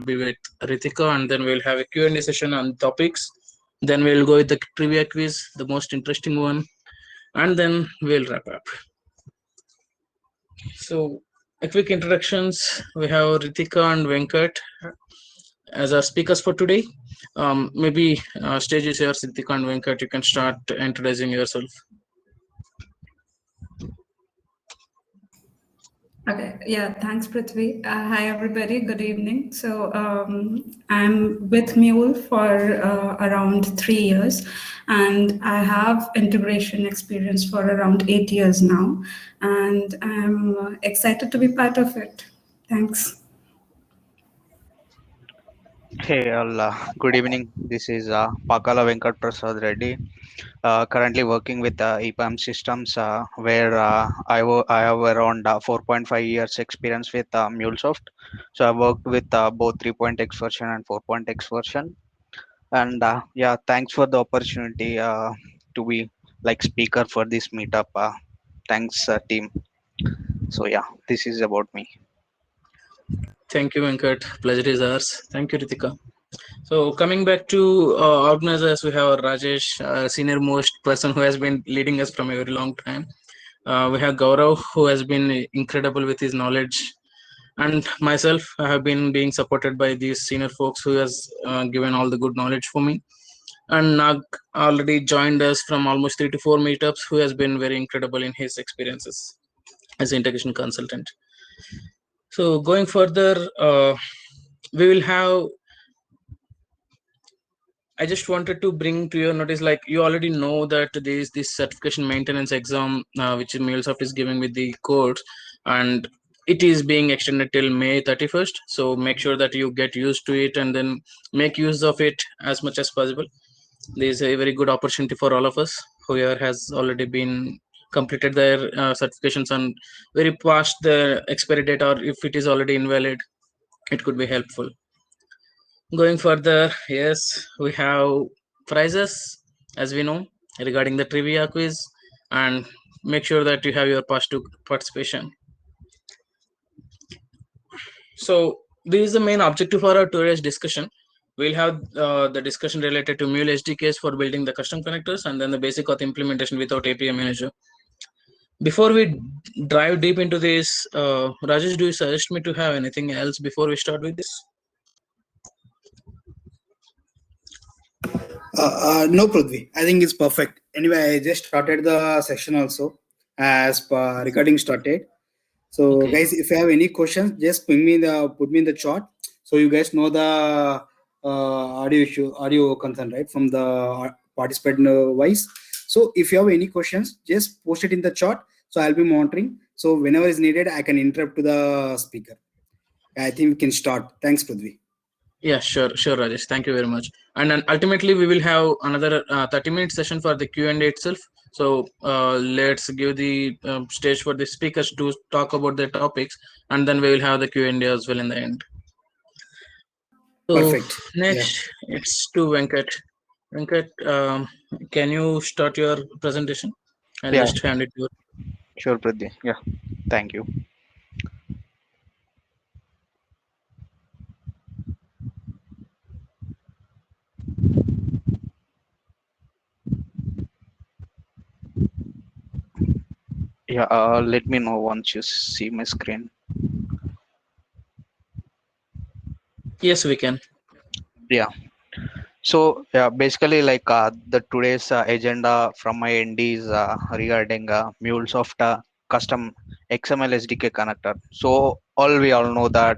be with Ritika, and then we'll have a Q&A session on topics. Then we'll go with the trivia quiz, the most interesting one, and then we'll wrap up. So, a quick introductions. We have Ritika and Venkat as our speakers for today. Maybe stage is yours, Ritika and Venkat. You can start introducing yourself. Okay, yeah, thanks, Prithvi. Hi, everybody. Good evening. So, I'm with Mule for around 3 years, and I have integration experience for around 8 years now, and I'm excited to be part of it. Thanks. Hey, all, good evening. This is Pakala Venkat Prasad Reddy. Currently working with EPAM Systems, where I have around 4.5 years experience with MuleSoft. So I worked with both 3.x version and 4.x version. And yeah, thanks for the opportunity to be like speaker for this meetup. Thanks, team. So yeah, this is about me. Thank you, Venkat. Pleasure is ours. Thank you, Ritika. So coming back to organizers, we have Rajesh, senior most person who has been leading us from a very long time. We have Gaurav, who has been incredible with his knowledge, and myself. I have been being supported by these senior folks who has given all the good knowledge for me. And Nag already joined us from almost 3 to 4 meetups, who has been very incredible in his experiences as an integration consultant. So going further, we will have. I just wanted to bring to your notice, like you already know that there is this certification maintenance exam, which MuleSoft is giving with the course, and it is being extended till May 31st. So make sure that you get used to it and then make use of it as much as possible. There is a very good opportunity for all of us. Whoever has already been completed their certifications and very past the expiry date, or if it is already invalid, it could be helpful. Going further, yes, we have prizes, as we know, regarding the trivia quiz, and make sure that you have your past to participation. So this is the main objective for our today's discussion. We'll have the discussion related to Mule SDKs for building the custom connectors, and then the basic auth implementation without API manager. Before we dive deep into this, Rajesh, do you suggest me to have anything else before we start with this? No, Prithvi. I think it's perfect. Anyway, I just started the session also as recording started. So, Okay. guys, if you have any questions, just put me in the chat. So you guys know the audio concern, right, from the participant voice. So if you have any questions, just post it in the chat. So I'll be monitoring. So whenever is needed, I can interrupt to the speaker. I think we can start. Thanks, Prithvi. Yeah, sure, Rajesh. Thank you very much. And then ultimately, we will have another 30-minute session for the Q&A itself. So let's give the stage for the speakers to talk about their topics, and then we will have the Q&A as well in the end. So Perfect. next, it's to Venkat. Venkat, can you start your presentation? I'll Yeah, just hand it to you. sure, Pradhi. Yeah, thank you. Yeah, let me know once you see my screen. Yes, we can. Yeah. So yeah, basically like the today's agenda from my end is regarding MuleSoft custom XML SDK connector. So we all know that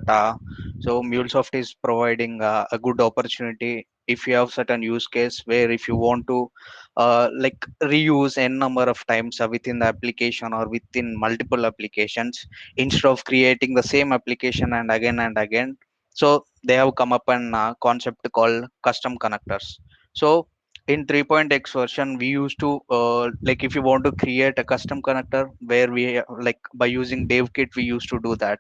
so MuleSoft is providing a good opportunity if you have certain use case where if you want to like reuse n number of times within the application or within multiple applications instead of creating the same application and again. So they have come up an concept called custom connectors. So in 3.x version we used to like if you want to create a custom connector where we like by using dev kit we used to do that,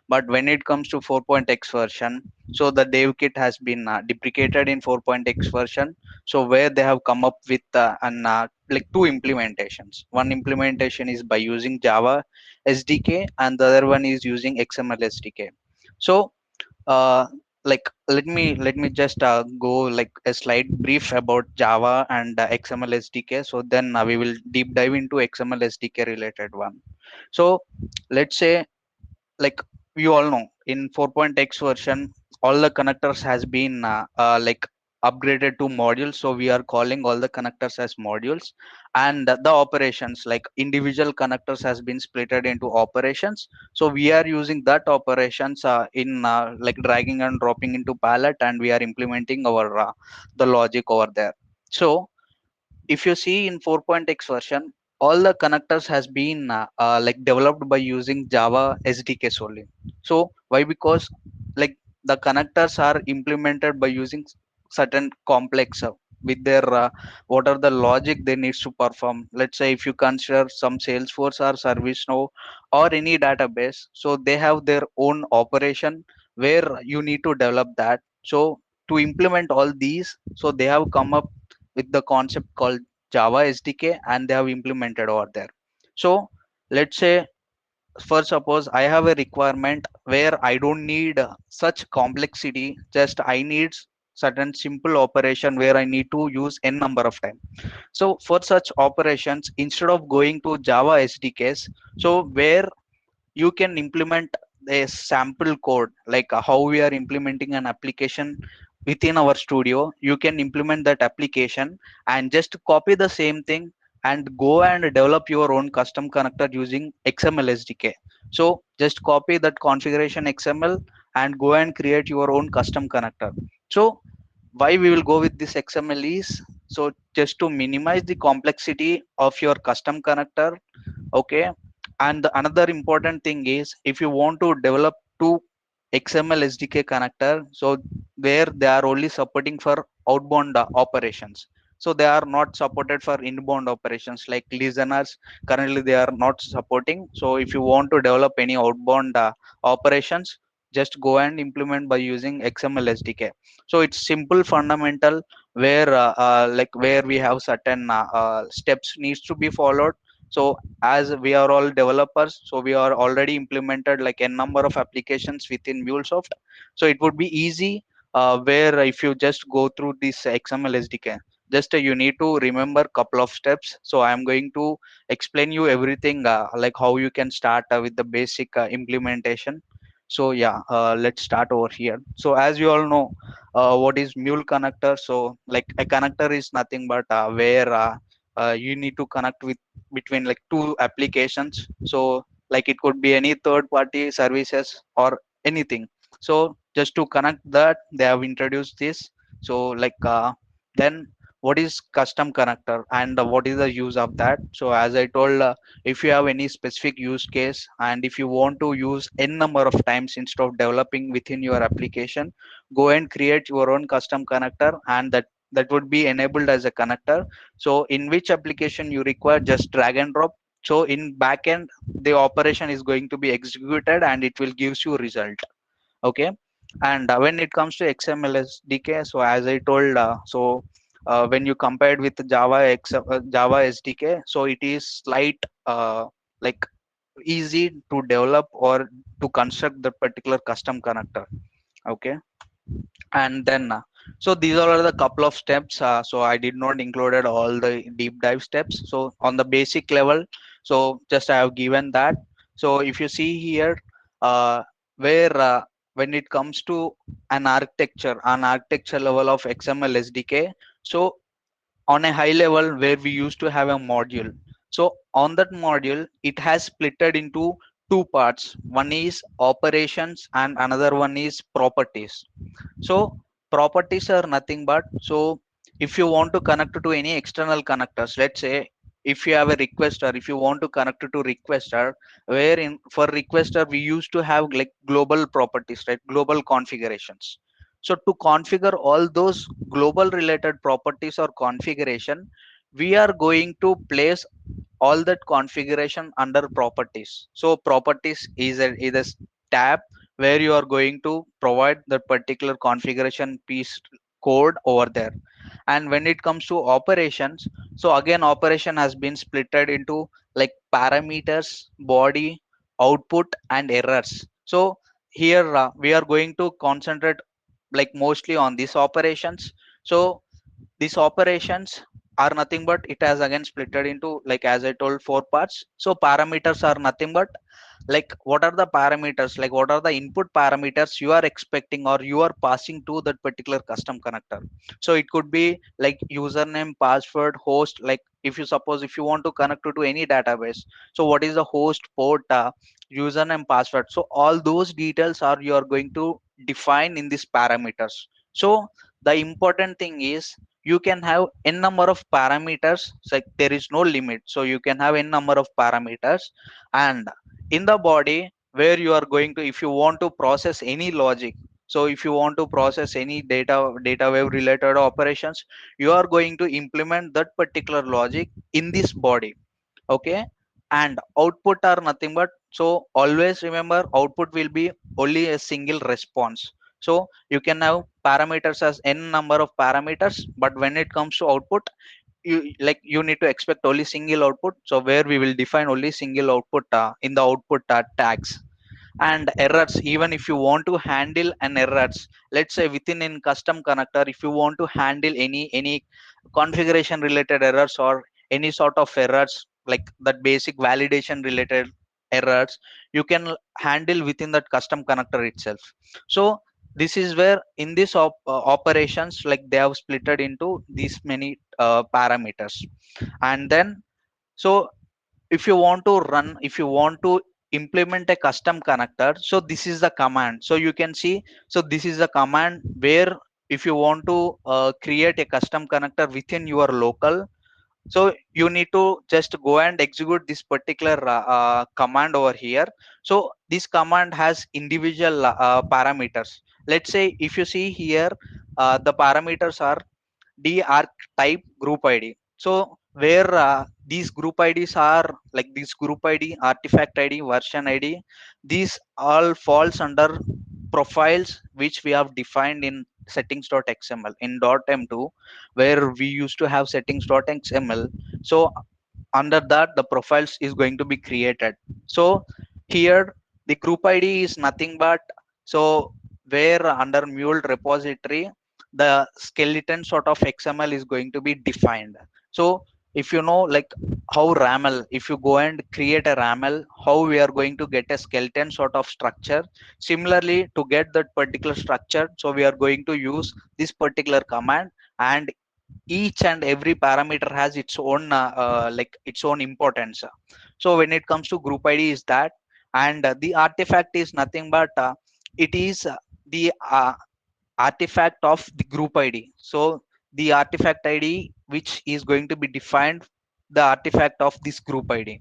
but when it comes to 4.x version, so the dev kit has been deprecated in 4.x version. So where they have come up with an like two implementations. One implementation is by using Java SDK and the other one is using XML SDK. So uh, like let me just go like a slight brief about Java and XML SDK. So then we will deep dive into XML SDK related one. So let's say, like, you all know, in 4.x version all the connectors has been like upgraded to modules, so we are calling all the connectors as modules. And the operations, like individual connectors has been splitted into operations, so we are using that operations in like dragging and dropping into palette, and we are implementing our the logic over there. So if you see in 4.x version, all the connectors has been like developed by using Java SDK solely. So why? Because like the connectors are implemented by using certain complex with their what are the logic they need to perform. Let's say if you consider some Salesforce or ServiceNow or any database, so they have their own operation where you need to develop that. So to implement all these, so they have come up with the concept called Java SDK, and they have implemented over there. So let's say, for suppose I have a requirement where I don't need such complexity, just I need certain simple operation where I need to use n number of time. So for such operations, instead of going to Java SDKs, so where you can implement a sample code, like how we are implementing an application within our studio, you can implement that application and just copy the same thing and go and develop your own custom connector using XML SDK. So just copy that configuration XML and go and create your own custom connector. So why we will go with this XML is, so just to minimize the complexity of your custom connector. Okay. And the another important thing is, if you want to develop two XML SDK connector, so where they are only supporting for outbound operations, so they are not supported for inbound operations like listeners. Currently they are not supporting. So if you want to develop any outbound operations, just go and implement by using XML SDK. So it's simple fundamental where like where we have certain steps needs to be followed. So as we are all developers, so we are already implemented like a number of applications within MuleSoft. So it would be easy where if you just go through this XML SDK, just you need to remember couple of steps. So I am going to explain you everything like how you can start with the basic implementation. So yeah, let's start over here. So as you all know, what is Mule connector? So like a connector is nothing but where you need to connect with between like two applications. So like it could be any third party services or anything. So just to connect that, they have introduced this. So like then what is custom connector and what is the use of that? So as I told, if you have any specific use case and if you want to use n number of times instead of developing within your application, go and create your own custom connector, and that would be enabled as a connector. So in which application you require, just drag and drop. So in backend, the operation is going to be executed and it will gives you result. Okay. And when it comes to XML SDK, so as I told, when you compared with Java SDK, so it is slight like easy to develop or to construct the particular custom connector. Okay. And then so these are the couple of steps. So I did not included all the deep dive steps. So on the basic level, so just I have given that. So if you see here, where when it comes to an architecture level of XML SDK, so on a high level where we used to have a module, so on that module it has splitted into two parts. One is operations and another one is properties. So properties are nothing but, so if you want to connect to any external connectors, let's say if you have a requester, if you want to connect to requester, where in for requester we used to have like global properties, right? Global configurations. So to configure all those global related properties or configuration, we are going to place all that configuration under properties. So properties is a tab where you are going to provide the particular configuration piece code over there. And when it comes to operations, so again operation has been splitted into like parameters, body, output and errors. So here we are going to concentrate like mostly on these operations. So these operations are nothing but it has again splitted into, like as I told, four parts. So parameters are nothing but like what are the parameters, like what are the input parameters you are expecting or you are passing to that particular custom connector. So it could be like username, password, host. Like if you suppose if you want to connect to any database, so what is the host, port, username, password. So all those details are you are going to define in these parameters. So the important thing is you can have n number of parameters. It's like there is no limit, so you can have n number of parameters. And in the body where you are going to, if you want to process any logic, so if you want to process any data wave related operations, you are going to implement that particular logic in this body. Okay. And output are nothing but, so always remember output will be only a single response. So you can have parameters as n number of parameters, but when it comes to output, you like you need to expect only single output. So where we will define only single output in the output tags. And errors, even if you want to handle an errors, let's say within in custom connector, if you want to handle any configuration related errors or any sort of errors, like that basic validation related errors, you can handle within that custom connector itself. So this is where in this operations, like they have splitted into these many parameters. And then, so if you want to run, if you want to implement a custom connector, so this is the command. So you can see, so this is the command where if you want to create a custom connector within your local, so you need to just go and execute this particular command over here. So this command has individual parameters. Let's say if you see here, the parameters are D archetype group ID. So where these group IDs are, like this group ID, artifact ID, version ID, these all falls under profiles which we have defined in settings.xml in .m2, where we used to have settings.xml. So under that the profiles is going to be created. So here the group ID is nothing but, so where under mule repository the skeleton sort of XML is going to be defined. So if you know like how raml, if you go and create a raml, how we are going to get a skeleton sort of structure, similarly to get that particular structure, so we are going to use this particular command. And each and every parameter has its own like its own importance. So when it comes to group ID is that. And the artifact is nothing but it is the artifact of the group ID. So the artifact ID which is going to be defined, the artifact of this group ID.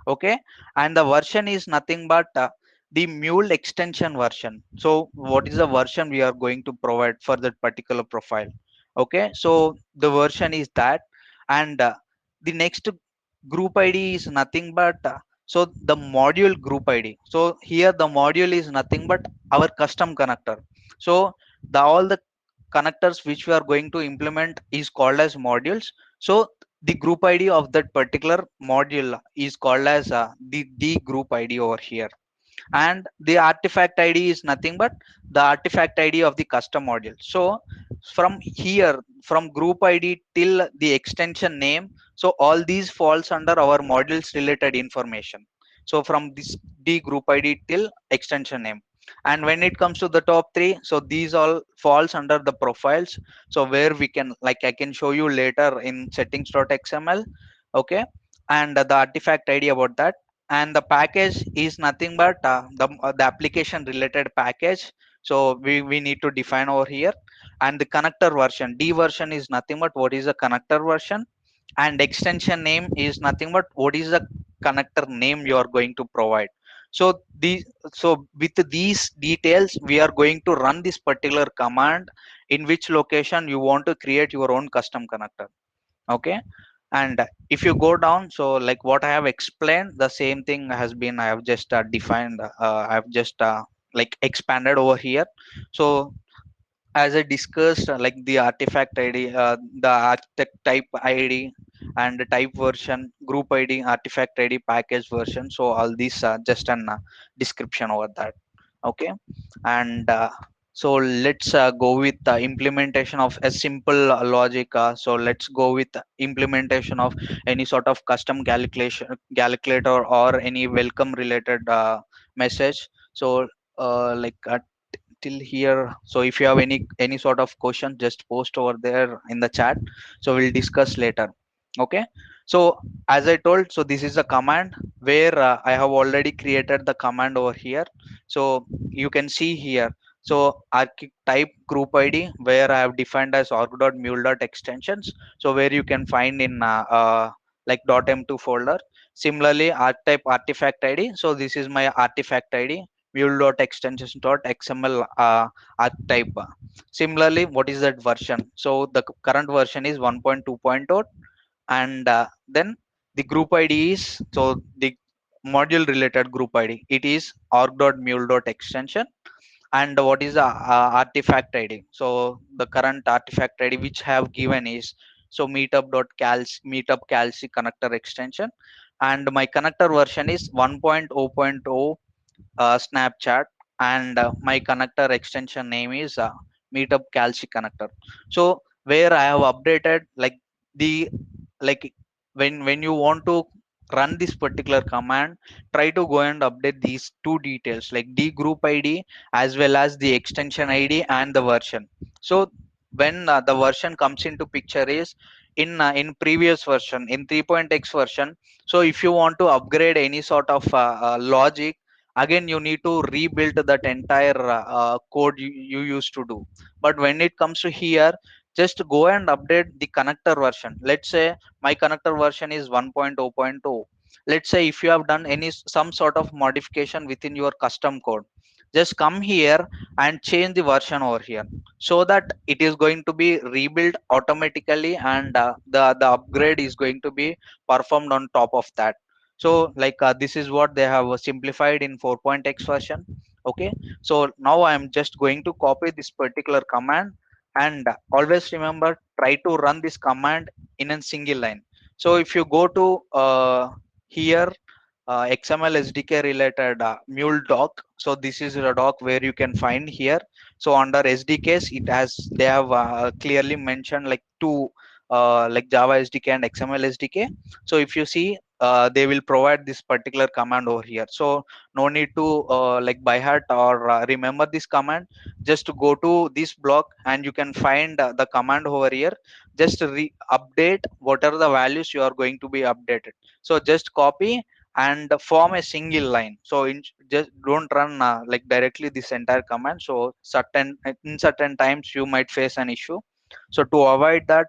Okay. And the version is nothing but the mule extension version. So what is the version we are going to provide for that particular profile? Okay. So the version is that. And the next group ID is nothing but so the module group ID. So here the module is nothing but our custom connector. So the all the connectors which we are going to implement is called as modules. So the group ID of that particular module is called as the D group ID over here. And the artifact ID is nothing but the artifact ID of the custom module. So from here, from group ID till the extension name, so all these falls under our modules related information. So from this D group ID till extension name. And when it comes to the top three, so these all falls under the profiles. So where we can, like I can show you later in settings.xml. Okay. And the artifact ID about that. And the package is nothing but the application related package. So we need to define over here. And the connector version, D version, is nothing but what is the connector version. And extension name is nothing but what is the connector name you are going to provide. So the, so with these details we are going to run this particular command in which location you want to create your own custom connector. Okay. And if you go down, so like what I have explained, the same thing has been, I have just defined, I have just like expanded over here. So as I discussed, like the artifact ID, the architect type ID, and the type version, group ID, artifact ID, package version. So all these just an description over that. Okay. And So let's go with the implementation of a simple logic. So let's go with the implementation of any sort of custom calculator or any welcome related message. So till here, so if you have any sort of question, just post over there in the chat, so we'll discuss later. Okay, so as I told, so this is a command where I have already created the command over here. So you can see here, so archetype group id where I have defined as org.mule.extensions, so where you can find in like .m2 folder. Similarly, archetype artifact id, so this is my artifact id, mule.extensions.xml archetype. Similarly, what is that version? So the current version is 1.2.0, and then the group id is, so the module related group id, it is org.mule.extension. And what is the artifact id? So the current artifact id which have given is, so meetup calc connector extension, and my connector version is 1.0.0 Snapchat, and my connector extension name is meetup calc connector. So where I have updated like the, like when you want to run this particular command, try to go and update these two details like the group id as well as the extension id and the version. So when the version comes into picture is in previous version in 3.x version. So if you want to upgrade any sort of logic, again you need to rebuild that entire code you used to do. But when it comes to here, just go and update the connector version. Let's say my connector version is 1.0.0. Let's say if you have done some sort of modification within your custom code, just come here and change the version over here, so that it is going to be rebuilt automatically, and the upgrade is going to be performed on top of that. So this is what they have simplified in 4.x version. Okay, so now I am just going to copy this particular command, and always remember, try to run this command in a single line. So if you go to here, xml sdk related mule doc, so this is a doc where you can find here. So under sdks, it has, they have clearly mentioned like two like java sdk and xml sdk. So if you see, they will provide this particular command over here. So no need to like by heart or remember this command. Just to go to this block and you can find the command over here. Just update whatever the values you are going to be updated. So just copy and form a single line. So just don't run like directly this entire command. So in certain times you might face an issue. So to avoid that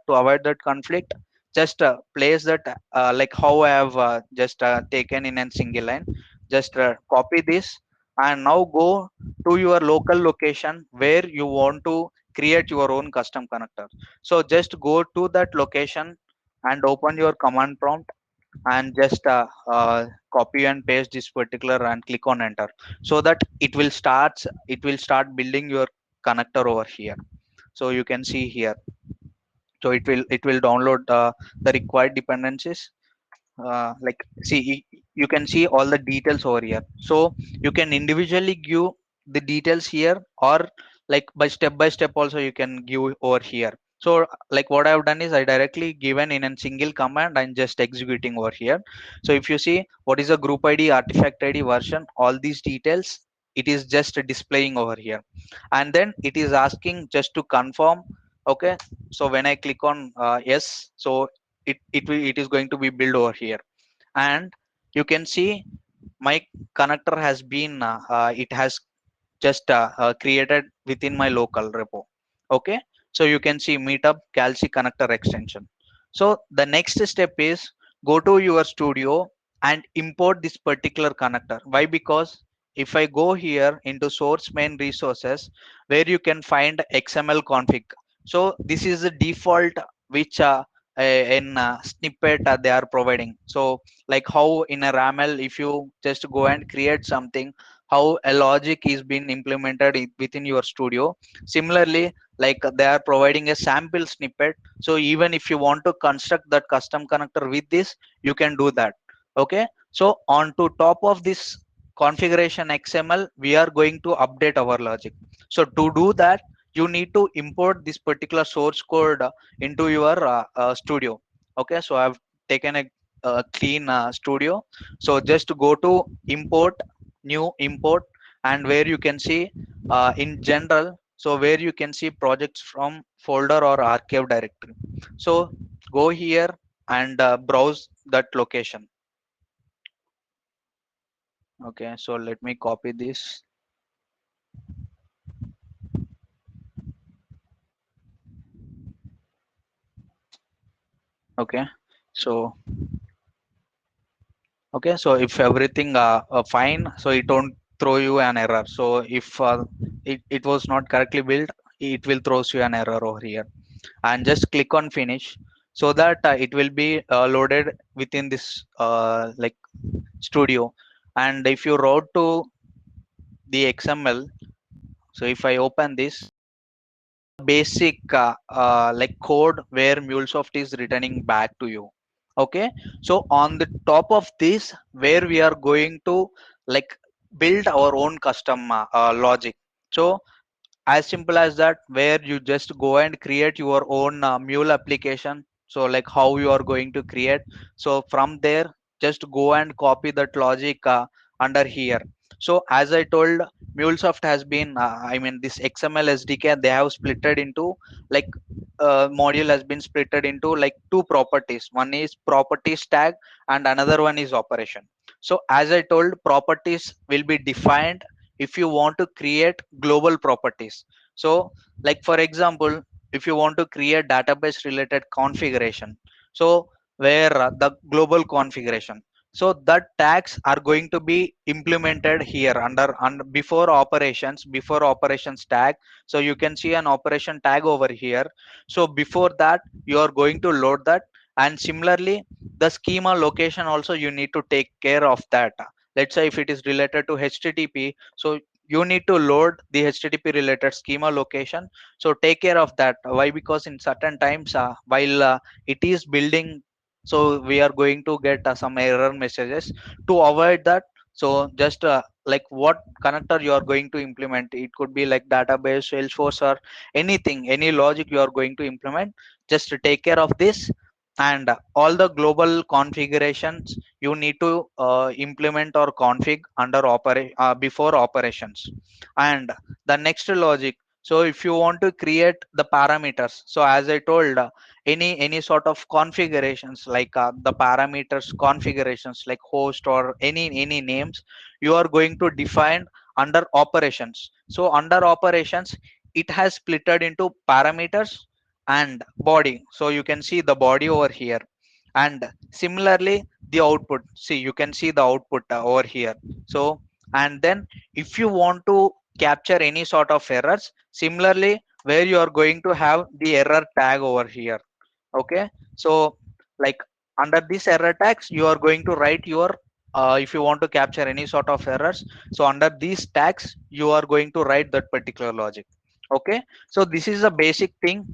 conflict, just place that like how I have just taken in a single line. Just copy this, and now go to your local location where you want to create your own custom connector. So just go to that location and open your command prompt, and just copy and paste this particular and click on enter, so that it will start building your connector over here. So you can see here, so it will download the required dependencies. See, you can see all the details over here. So you can individually give the details here, or like by step also you can give over here. So like what I have done is I directly given in a single command and just executing over here. So if you see what is a group id, artifact id, version, all these details, it is just displaying over here. And then it is asking just to confirm. Okay, so when I click on yes, so it is going to be built over here. And you can see my connector has been it has just created within my local repo. Okay, so you can see meetup calc connector extension. So the next step is go to your studio and import this particular connector. Why? Because if I go here into source main resources, where you can find xml config. So this is the default which in snippet they are providing. So like how in a raml, if you just go and create something, how a logic is being implemented within your studio. Similarly, like they are providing a sample snippet. So even if you want to construct that custom connector with this, you can do that. Okay, so on to top of this configuration XML, we are going to update our logic. So to do that, you need to import this particular source code into your studio. Okay, so I've taken a clean studio. So just go to import, new import, and where you can see in general, so where you can see projects from folder or archive directory. So go here and browse that location. Okay, so let me copy this. Okay, so okay, so if everything fine, so it won't throw you an error. So if it was not correctly built, it will throws you an error over here. And just click on finish, so that it will be loaded within this like studio. And if you route to the XML, so if I open this basic like code where MuleSoft is returning back to you. Okay, so on the top of this, where we are going to like build our own custom logic. So as simple as that, where you just go and create your own mule application. So like how you are going to create, so from there just go and copy that logic under here. So as I told, MuleSoft has been I mean this XML SDK, they have splitted into like module has been splitted into like two properties. One is properties tag and another one is operation. So as I told, properties will be defined if you want to create global properties. So like for example, if you want to create database related configuration, so where the global configuration, so that tags are going to be implemented here under before operations tag. So you can see an operation tag over here. So before that you are going to load that. And similarly, the schema location also you need to take care of that. Let's say if it is related to HTTP, so you need to load the HTTP related schema location. So take care of that. Why? Because in certain times while it is building, so we are going to get some error messages. To avoid that, so just like what connector you are going to implement, it could be like database, Salesforce, or anything, any logic you are going to implement, just to take care of this. And all the global configurations you need to implement or config under before operations. And the next logic, so if you want to create the parameters, so as I told, any sort of configurations like the parameters configurations like host or any names, you are going to define under operations. So under operations, it has splitted into parameters and body. So you can see the body over here. And similarly the output, see you can see the output over here. So and then if you want to capture any sort of errors, similarly where you are going to have the error tag over here. Okay, so like under this error tags you are going to write your if you want to capture any sort of errors, so under these tags you are going to write that particular logic. Okay, so this is a basic thing.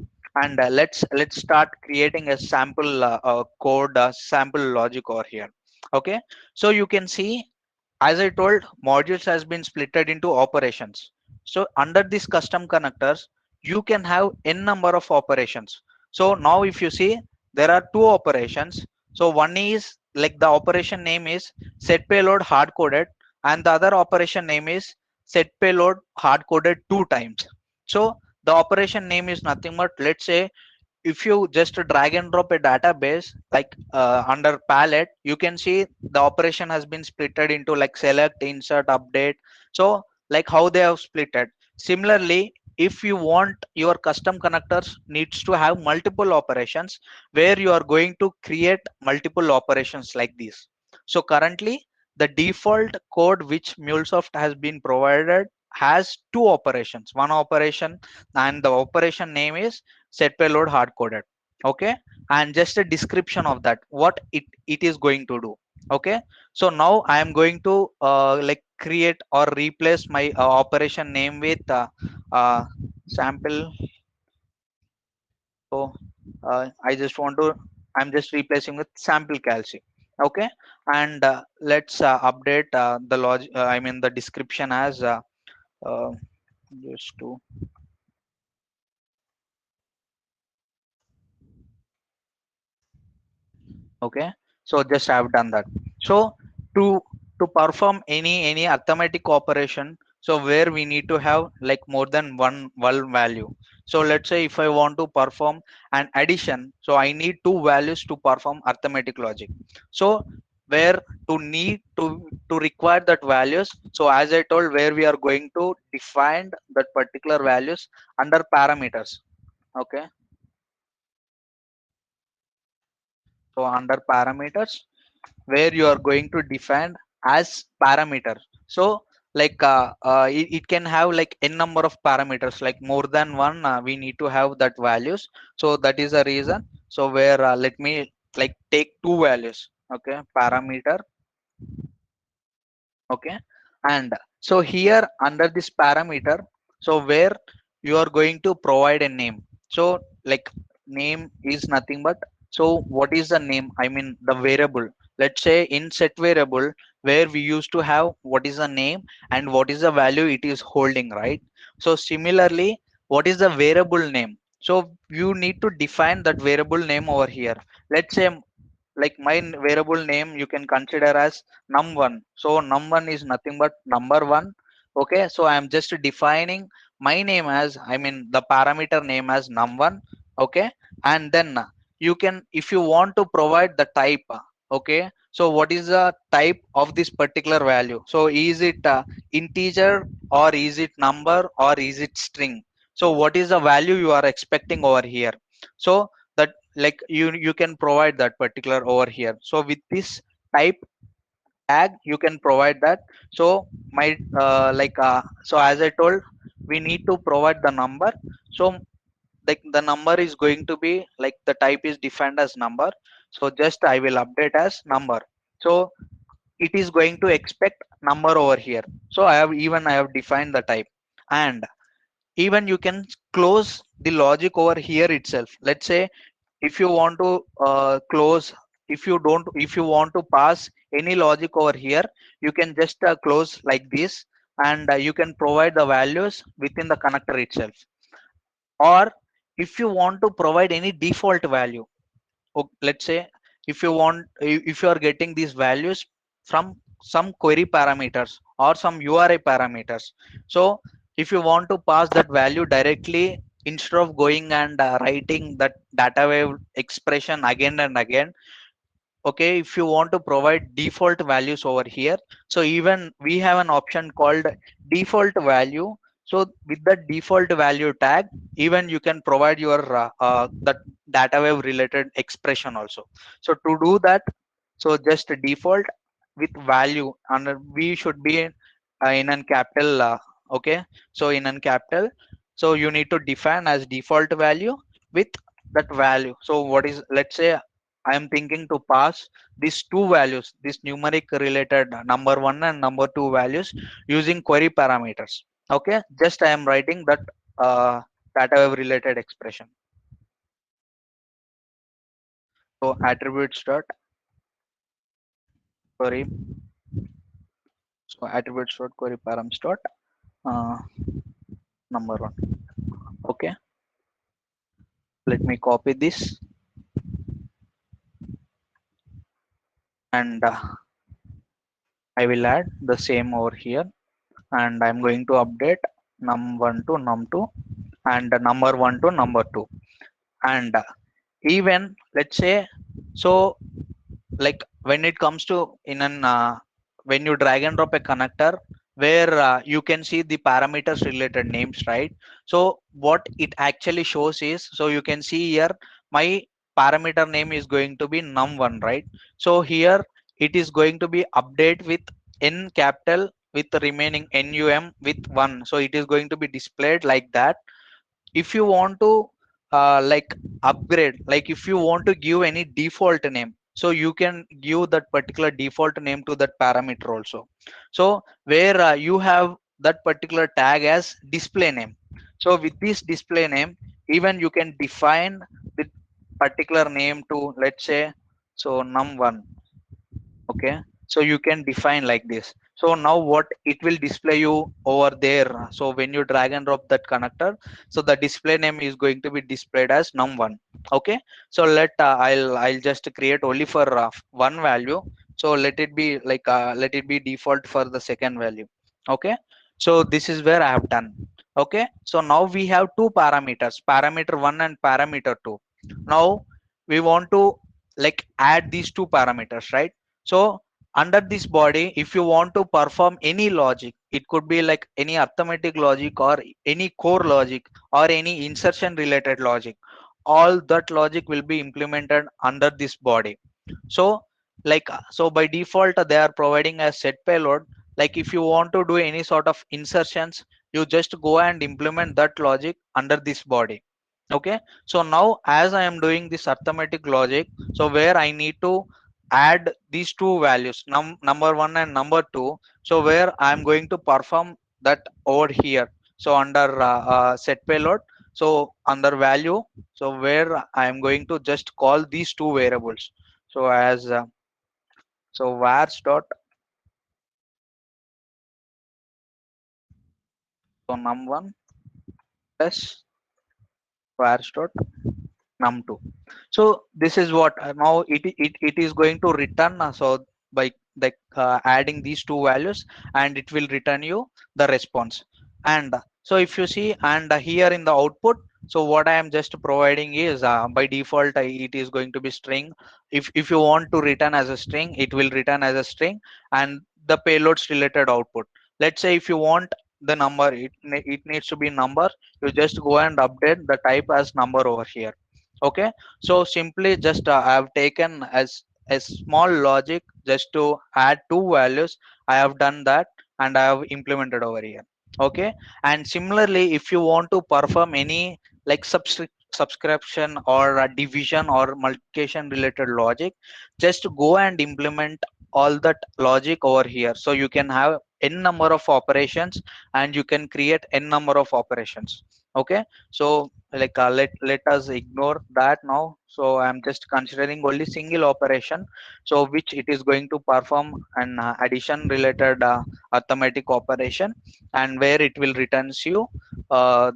And let's start creating a sample code sample logic over here. Okay, so you can see, as I told, modules has been splitted into operations. So under these custom connectors, you can have n number of operations. So now if you see, there are two operations. So one is like the operation name is set payload hard coded, and the other operation name is set payload hard coded two times. So the operation name is nothing but, let's say, if you just drag and drop a database like under palette, you can see the operation has been splitted into like select, insert, update. So like how they have splitted. Similarly, if you want your custom connectors needs to have multiple operations, where you are going to create multiple operations like this. So currently the default code which MuleSoft has been provided has two operations, one operation, and the operation name is set payload hard coded. Okay, and just a description of that what it is going to do. Okay, so now I am going to like create or replace my operation name with sample. So I just want to, I'm just replacing with sample calci. Okay, and let's update the log I mean the description as uh, just to okay. So just I've done that. So to perform any arithmetic operation, so where we need to have like more than one value. So let's say if I want to perform an addition, so I need two values to perform arithmetic logic. So where to need to require that values, so as I told, where we are going to define that particular values under parameters. Okay, so under parameters, where you are going to define as parameter. So like it can have like n number of parameters, like more than one, we need to have that values. So that is the reason. So where let me like take two values. Okay, parameter. Okay, and so here under this parameter, so where you are going to provide a name. So like name is nothing but, so what is the name, I mean the variable. Let's say in set variable, where we used to have what is the name and what is the value it is holding, right? So similarly, what is the variable name? So you need to define that variable name over here. Let's say like my variable name you can consider as num1. So num1 is nothing but number one. Okay, so I am just defining my name as, I mean the parameter name as num1. Okay, and then you can, if you want to provide the type. Okay, so what is the type of this particular value? So is it integer, or is it number, or is it string? So what is the value you are expecting over here? So that, like you can provide that particular over here. So with this type tag you can provide that. So my so as I told, we need to provide the number. So like the number is going to be like the type is defined as number. So just I will update as number. So it is going to expect number over here. So I have defined the type. And even you can close the logic over here itself. Let's say if you want to close, if you want to pass any logic over here, you can just close like this. And you can provide the values within the connector itself. Or if you want to provide any default value, let's say if you want, if you are getting these values from some query parameters or some URI parameters. So if you want to pass that value directly, instead of going and writing that data wave expression again and again. Okay, if you want to provide default values over here, so even we have an option called default value. So with the default value tag, even you can provide your that data wave related expression also. So to do that, so just default with value, and we should be in an capital. Okay, so in an capital, so you need to define as default value with that value. So what is, let's say I am thinking to pass these two values, this numeric related number one and number two values using query parameters. Okay, just I am writing that data wave related expression. So attributes dot query, so attributes dot query params dot uh, number one. Okay, let me copy this. And I will add the same over here. And I'm going to update num1 to num2 and number 1 to number 2. And even let's say, so like when it comes to in an when you drag and drop a connector, where you can see the parameters related names, right? So what it actually shows is, so you can see here my parameter name is going to be num1, right? So here it is going to be update with n capital with the remaining num with 1. So it is going to be displayed like that. If you want to like upgrade, like if you want to give any default name, so you can give that particular default name to that parameter also. So where you have that particular tag as display name. So with this display name, even you can define the particular name to, let's say, so num1. Okay, so you can define like this. So now what it will display you over there, so when you drag and drop that connector, so the display name is going to be displayed as num1. Okay, so I'll just create only for one value. So let it be like let it be default for the second value. Okay, so this is where I have done. Okay, so now we have two parameters, parameter 1 and parameter 2. Now we want to like add these two parameters, right? So under this body, if you want to perform any logic, it could be like any arithmetic logic or any core logic or any insertion related logic, all that logic will be implemented under this body. So so by default they are providing a set payload. Like if you want to do any sort of insertions, you just go and implement that logic under this body. Okay, so now as I am doing this arithmetic logic, so where I need to add these two values, number one and number two, so where I'm going to perform that over here. So under set payload, so under value, so where I'm going to just call these two variables. So as so vars dot, so num1 plus vars dot num2. So this is what now it is going to return. So by adding these two values, and it will return you the response. And so if you see, and here in the output, so what I am just providing is by default it is going to be string. If you want to return as a string, it will return as a string. And the payloads related output, let's say if you want the number, it needs to be number, you just go and update the type as number over here. Okay, so simply just I have taken as a small logic just to add two values. I have done that and I have implemented over here. Okay, and similarly if you want to perform any like subscription or a division or multiplication related logic, just go and implement all that logic over here. So you can have n number of operations and you can create n number of operations. Okay, so let us ignore that now. So I'm just considering only single operation, so which it is going to perform an addition related arithmetic operation, and where it will returns you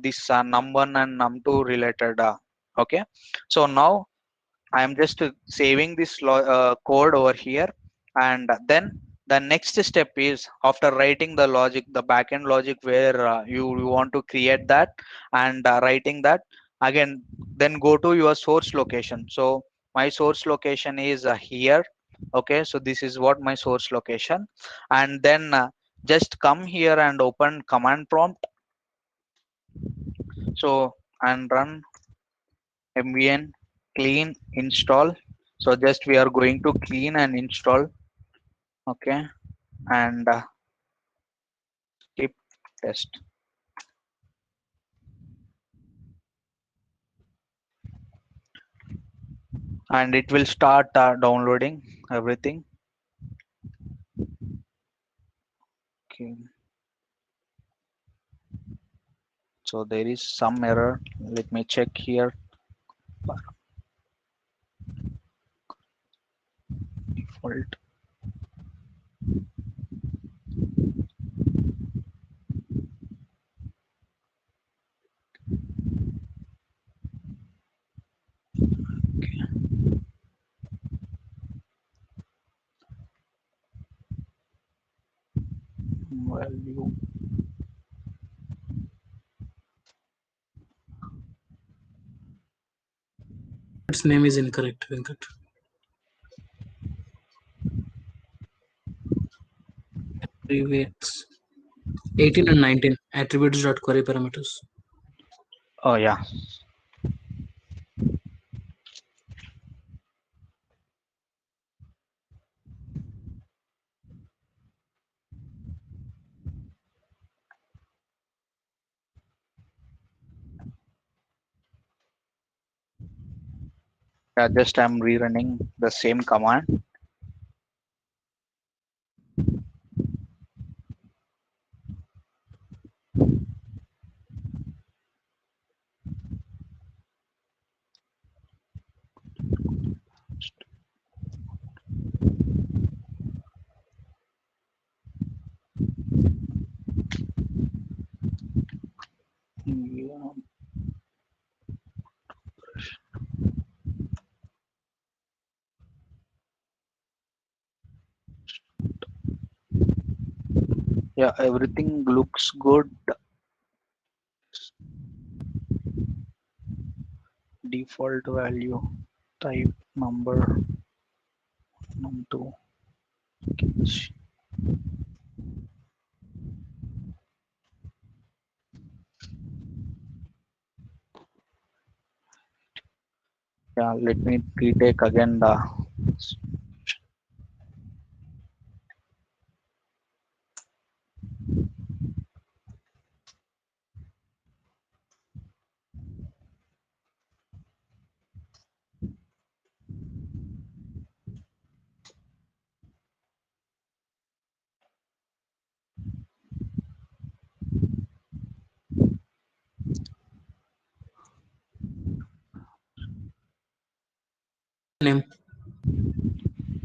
this num1 and num2 related okay. So now I am just saving this code over here. And then the next step is, after writing the logic, the backend logic where you want to create that, and writing that again, then go to your source location. So my source location is here. Okay, so this is what my source location. And then just come here and open command prompt. So and run mvn clean install. So just we are going to clean and install. Okay, and skip test. And it will start downloading everything. Okay, so there is some error, let me check here. Default. Value. Its name is incorrect, Venkat. Abbreviates 18 and 19 attributes dot query parameters. Oh yeah, just I'm rerunning the same command. Yeah, everything looks good. Default value, type number, num2. Yeah, let me retake again the Name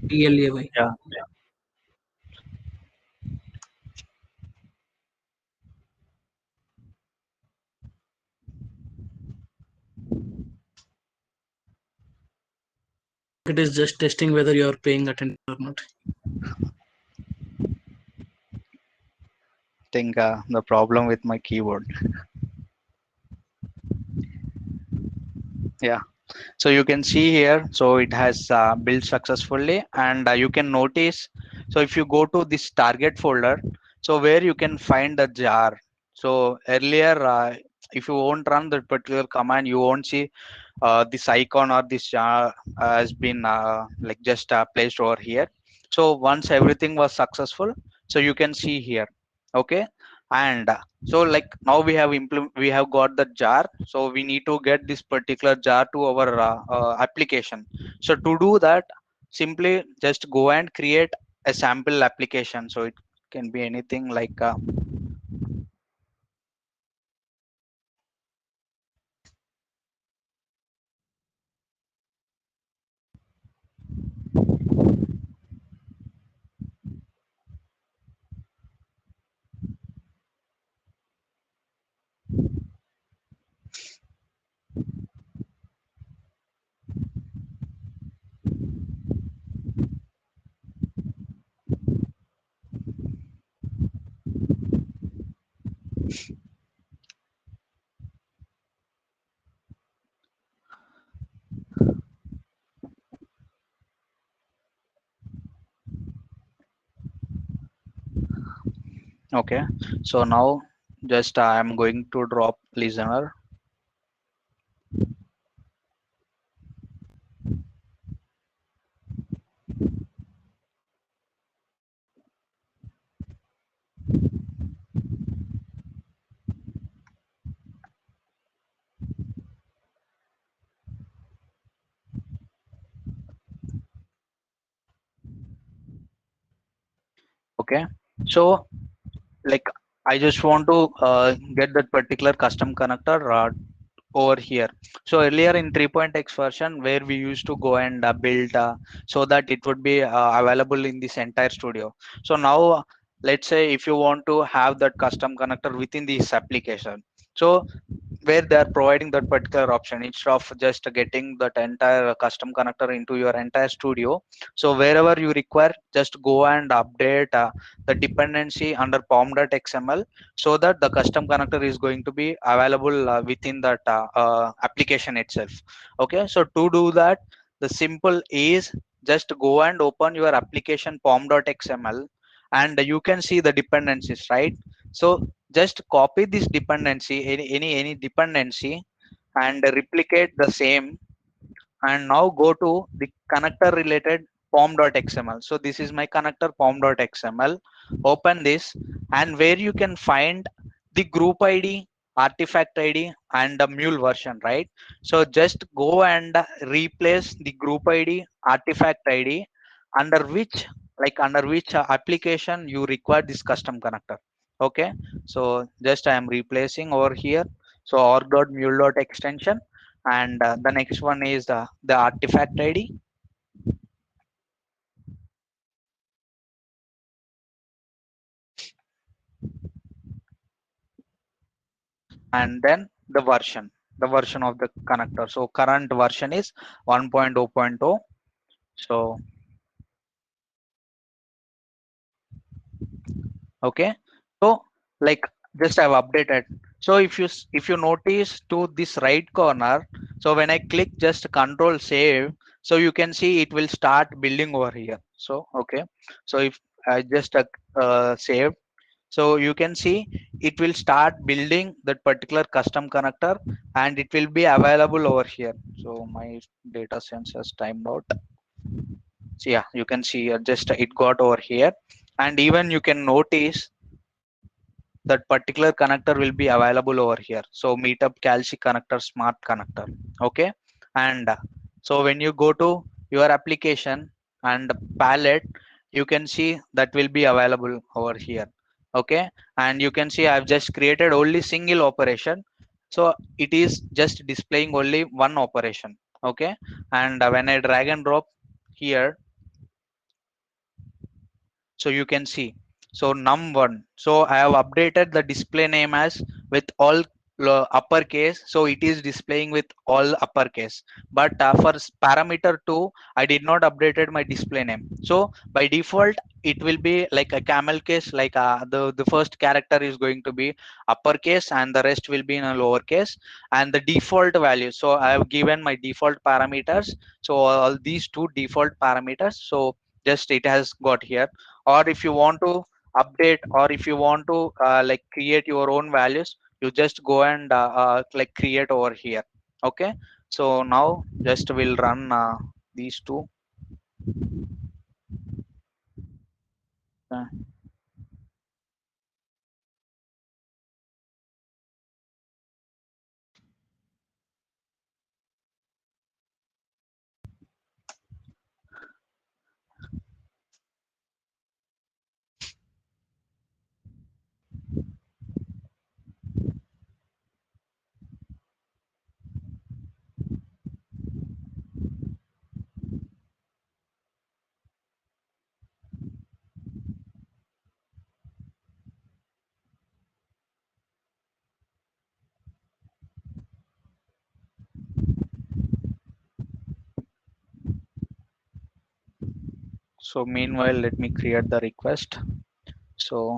PLAY. yeah. It is just testing whether you are paying attention or not. Think the problem with my keyboard. Yeah. So you can see here, so it has built successfully, and you can notice. So if you go to this target folder, so where you can find the jar. So earlier, if you won't run that particular command, you won't see this icon or this jar has been like just placed over here. So once everything was successful, so you can see here. Okay, and so like now we have got the jar, so we need to get this particular jar to our application. So to do that, simply just go and create a sample application. So it can be anything like okay. So now just I'm going to drop listener. Okay, so like I just want to get that particular custom connector over here. So earlier in 3.x version, where we used to go and build so that it would be available in this entire studio. So now let's say if you want to have that custom connector within this application, so where they are providing that particular option instead of just getting that entire custom connector into your entire studio. So wherever you require, just go and update the dependency under pom.xml, so that the custom connector is going to be available within that application itself. Okay, so to do that, the simple is just go and open your application pom.xml, and you can see the dependencies, right? So just copy this dependency, any dependency, and replicate the same, and now go to the connector related pom.xml. So this is my connector pom.xml. Open this, and where you can find the group id, artifact id, and the mule version, right? So just go and replace the group id, artifact id, under which, application you require this custom connector. Okay, so just I am replacing over here. So org.mule.extension, and the next one is the artifact id, and then the version of the connector. So current version is 1.0.0. So okay, so like just I've updated. So if you notice to this right corner, so when I click just control save, so you can see it will start building over here. So okay, so if I just save, so you can see it will start building that particular custom connector, and it will be available over here. So my data sense has timed out. So yeah, you can see just it got over here, and even you can notice that particular connector will be available over here. So meetup calci connector smart connector. Okay, and so when you go to your application and palette, you can see that will be available over here. Okay, and you can see I've just created only single operation, so it is just displaying only one operation. Okay, and when I drag and drop here, so you can see, so num1, so I have updated the display name as with all uppercase, so it is displaying with all uppercase. But for parameter 2, I did not updated my display name, so by default it will be like a camel case, like the first character is going to be uppercase and the rest will be in a lowercase, and the default value, so I have given my default parameters, so all these two default parameters, so just it has got here. Or if you want to update, or if you want to like create your own values, you just go and like create over here. Okay, so now just we'll run these two. Uh, so meanwhile let me create the request, so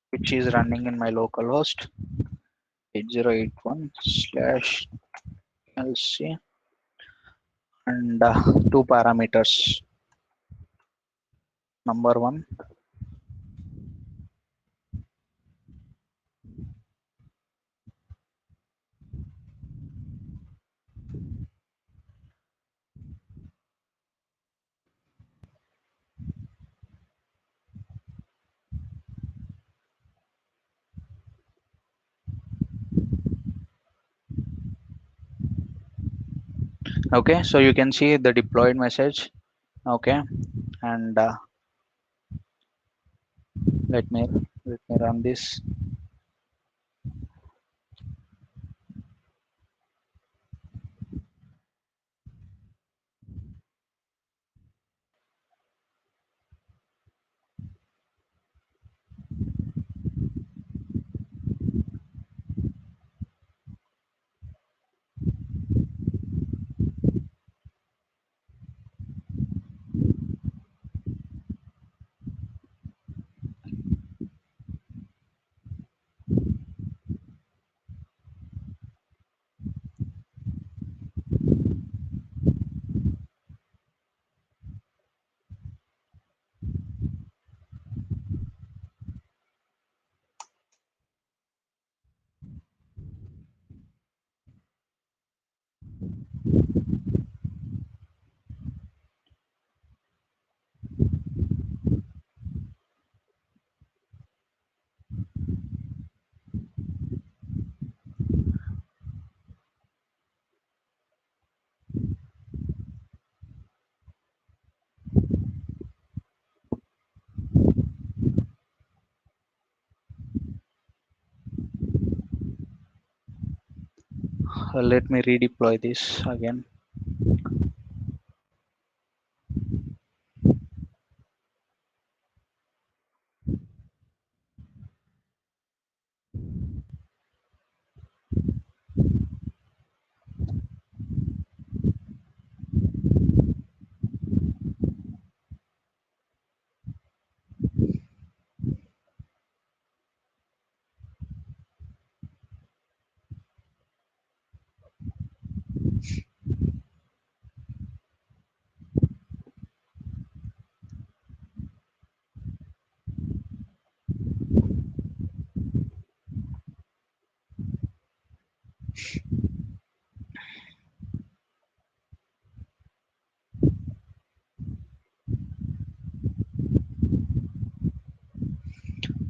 which is running in my localhost 8081 slash lc, and two parameters. Number one, okay, so you can see the deployed message. Okay, and let me run this. Let me redeploy this again.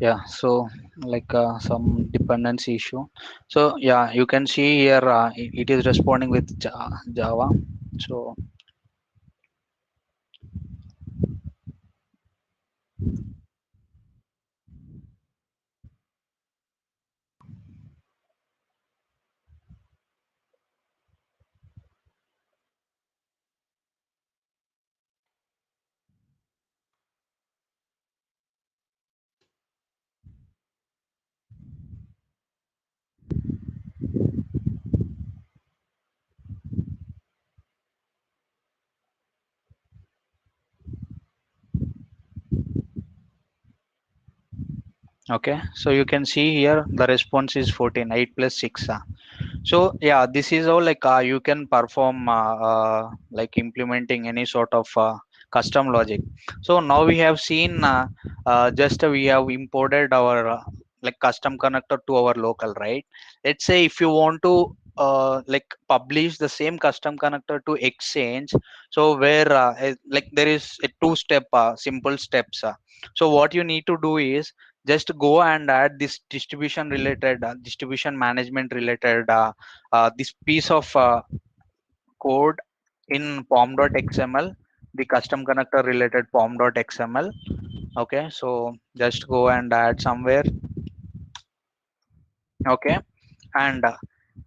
Yeah, so like some dependency issue. So yeah, you can see here it is responding with Java. So okay, so you can see here the response is 14, 8 plus 6. So yeah, this is how like you can perform like implementing any sort of custom logic. So now we have seen just we have imported our like custom connector to our local, right? Let's say if you want to like publish the same custom connector to exchange, so where like there is a two step simple steps. So what you need to do is just go and add this distribution related distribution management related this piece of code in pom.xml, the custom connector related pom.xml. Okay, so just go and add somewhere. Okay, and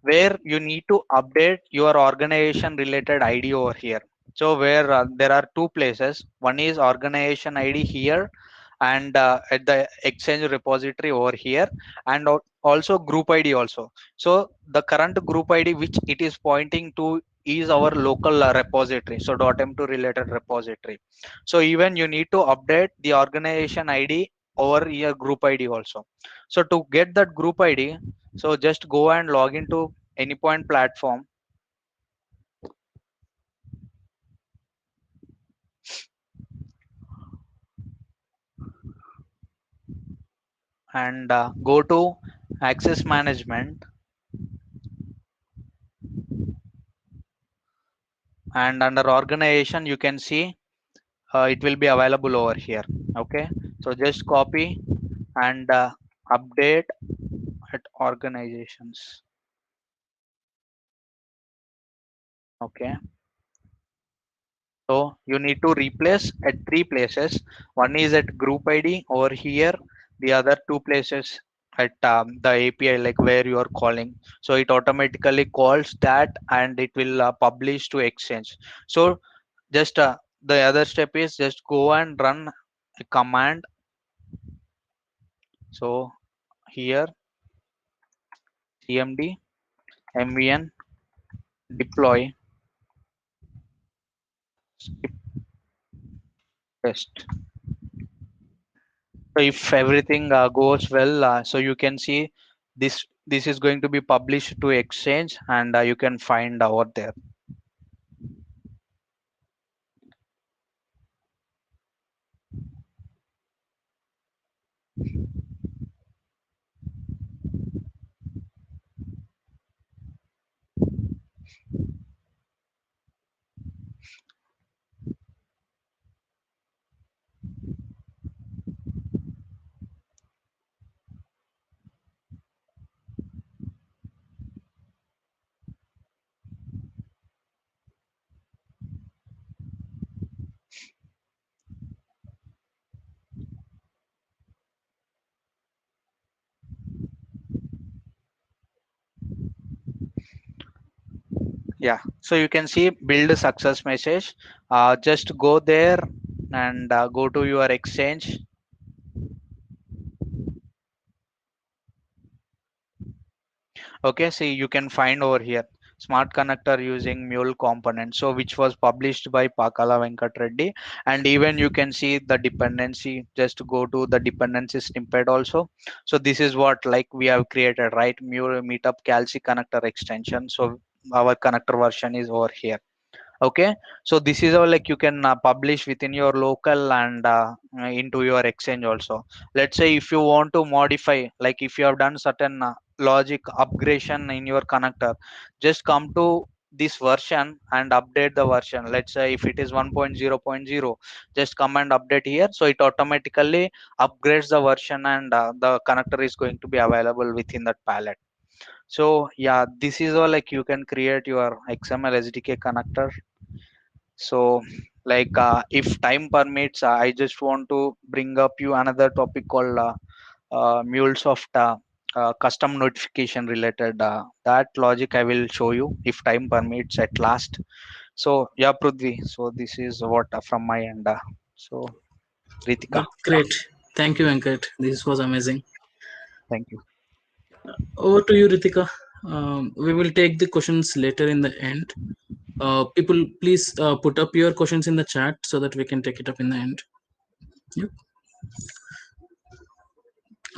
where you need to update your organization related id over here. So where there are two places, one is organization id here, and at the exchange repository over here, and also group id also. So the current group id which it is pointing to is our local repository, so .m2 related repository. So even you need to update the organization id over your group id also. So to get that group id, so just go and log into AnyPoint platform, and go to access management, and under organization you can see it will be available over here. Okay, so just copy and update at organizations. Okay, so you need to replace at three places. One is at group id over here, the other two places at the api like where you are calling. So it automatically calls that and it will publish to exchange. So just the other step is just go and run a command. So here cmd mvn deploy skip test. So if everything goes well, so you can see this is going to be published to exchange, and you can find over there. Yeah, so you can see build a success message. Just go there and go to your exchange. Okay, see you can find over here smart connector using mule component, so which was published by Pakala Venkat Reddy. And even you can see the dependency, just go to the dependency snippet also. So this is what like we have created, right? Mule meetup calci connector extension. So our connector version is over here. Okay, so this is how like you can publish within your local and into your exchange also. Let's say if you want to modify, like if you have done certain logic upgradation in your connector, just come to this version and update the version. Let's say if it is 1.0.0, just come and update here, so it automatically upgrades the version, and the connector is going to be available within that palette. So yeah, this is all, like you can create your XML SDK connector. So like if time permits, I just want to bring up you another topic called MuleSoft custom notification related. That logic I will show you if time permits at last. So yeah, Prudvi, so this is what from my end. So Ritika, That's great. Thank you, Venkat. This was amazing. thank you. Over to you, Ritika. We will take the questions later in the end. People, please put up your questions in the chat so that we can take it up in the end. Yep.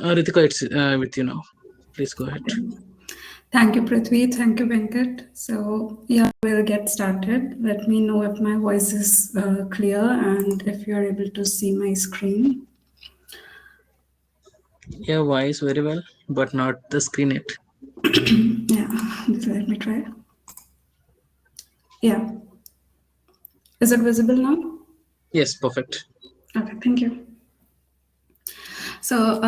Ritika, it's with you now. Please go ahead. Thank you, Prithvi. Thank you, Venkat. So, yeah, we'll get started. Let me know if my voice is clear and if you're able to see my screen. Yeah, voice very well, but not the screen yet. Yeah, let me try. Yeah. Is it visible now? Yes, perfect. Okay, thank you. So,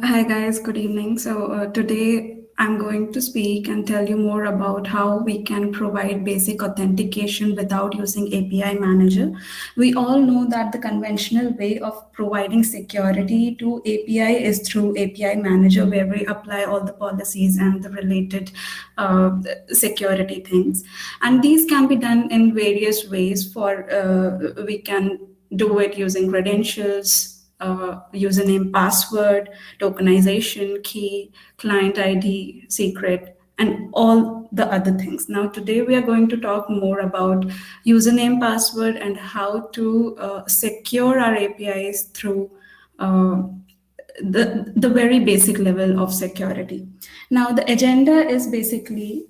hi guys, good evening. So, today I'm going to speak and tell you more about how we can provide basic authentication without using API Manager. We all know that the conventional way of providing security to API is through API Manager, where we apply all the policies and the related security things. And these can be done in various ways. We can do it using credentials, username, password, tokenization, key, client ID, secret, and all the other things. Now, today we are going to talk more about username, password, and how to secure our APIs through the very basic level of security. Now, the agenda is basically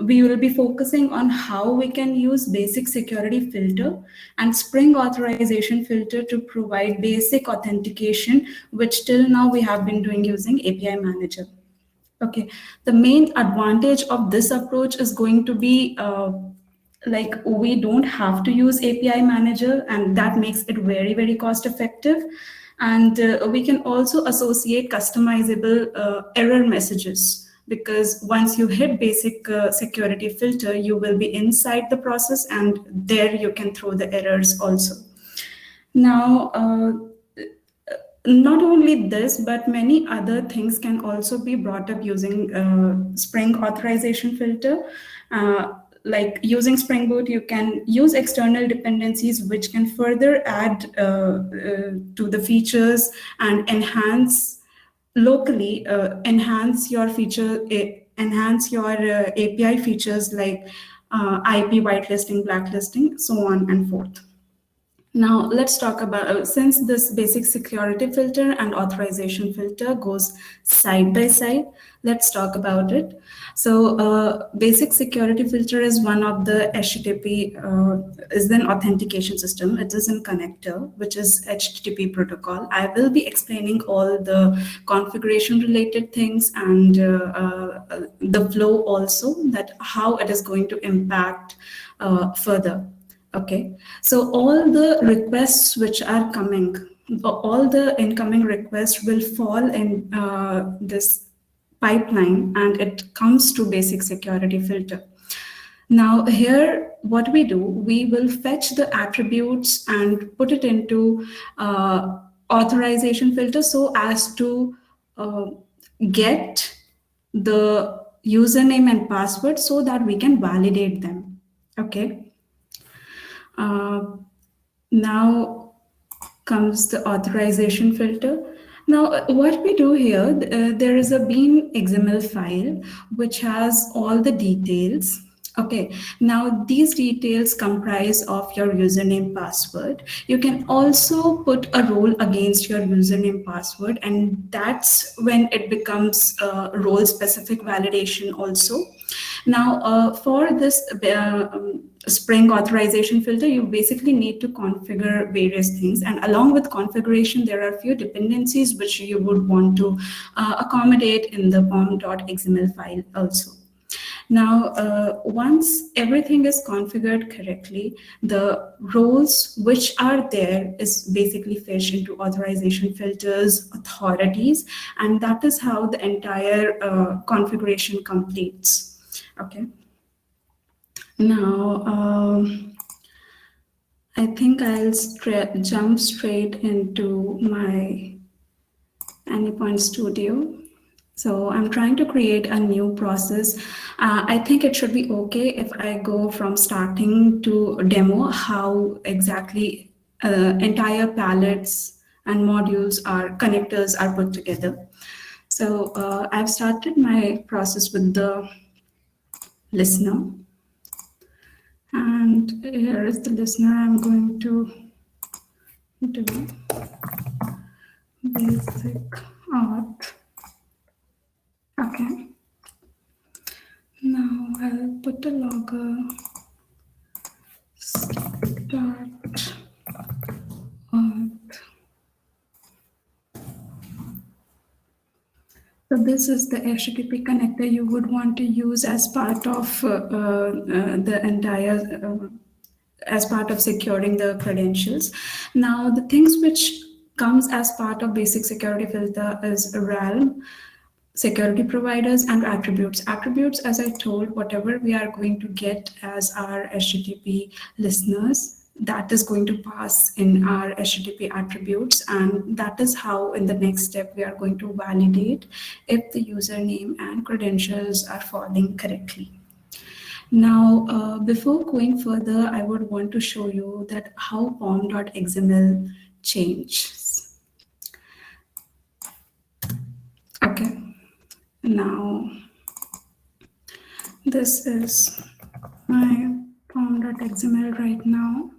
we will be focusing on how we can use basic security filter and Spring authorization filter to provide basic authentication, which till now we have been doing using API Manager. Okay, the main advantage of this approach is going to be like we don't have to use API Manager, and that makes it very, very cost effective. And we can also associate customizable error messages, because once you hit basic security filter, you will be inside the process, and there you can throw the errors also. Now, not only this, but many other things can also be brought up using Spring authorization filter. Like using Spring Boot, you can use external dependencies which can further add to the features and enhance locally, enhance your API features like IP whitelisting, blacklisting, so on and forth. Now, let's talk about, since this basic security filter and authorization filter goes side by side, let's talk about it. So basic security filter is one of the HTTP, is an authentication system. It is a connector, which is HTTP protocol. I will be explaining all the configuration related things and the flow also, that how it is going to impact further. Okay, so all the requests which are coming, all the incoming requests will fall in this pipeline, and it comes to basic security filter. Now here, what we do, we will fetch the attributes and put it into authorization filter so as to get the username and password so that we can validate them. Okay. Now comes the authorization filter. Now, what we do here, there is a Beam XML file which has all the details. Okay, now these details comprise of your username, password. You can also put a role against your username, password, and that's when it becomes role-specific validation also. Now, for this Spring authorization filter, you basically need to configure various things. And along with configuration, there are a few dependencies which you would want to accommodate in the pom.xml file also. Now, once everything is configured correctly, the roles which are there is basically fetched into authorization filters, authorities, and that is how the entire configuration completes. Okay. Now, I think I'll jump straight into my AnyPoint Studio. So I'm trying to create a new process. I think it should be okay if I go from starting to demo how exactly entire palettes and modules are connectors are put together. So I've started my process with the listener. And here is the listener. I'm going to do basic auth. Okay. Now I'll put the logger start auth. So this is the HTTP connector you would want to use as part of the entire as part of securing the credentials. Now the things which comes as part of basic security filter is realm, security providers, and attributes. Attributes, as I told, whatever we are going to get as our HTTP listeners, that is going to pass in our HTTP attributes, and that is how in the next step we are going to validate if the username and credentials are falling correctly. Now, before going further, I would want to show you that how pom.xml changes. Okay. Now, this is my pom.xml right now.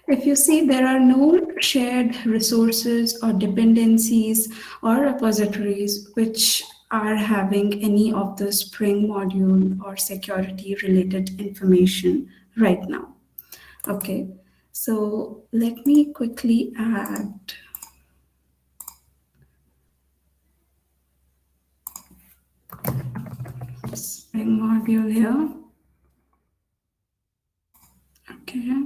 If you see, there are no shared resources or dependencies or repositories which are having any of the Spring module or security related information right now. Okay, so let me quickly add Spring module here. Okay.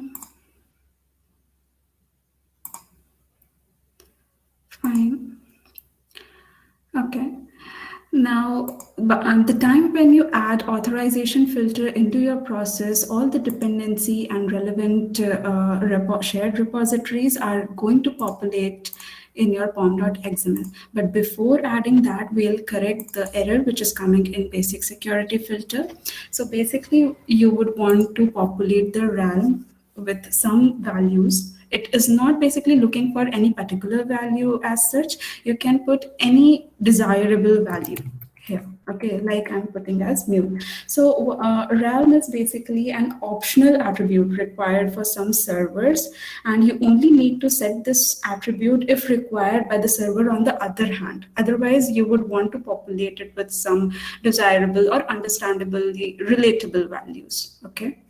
Fine. Okay. Now, the time when you add authorization filter into your process, all the dependency and relevant shared repositories are going to populate in your pom.xml. But before adding that, we'll correct the error which is coming in basic security filter. So basically, you would want to populate the realm with some values. It is not basically looking for any particular value as such. You can put any desirable value here. Okay, like I'm putting as mu. So realm is basically an optional attribute required for some servers, and you only need to set this attribute if required by the server on the other hand. Otherwise, you would want to populate it with some desirable or understandably relatable values. Okay.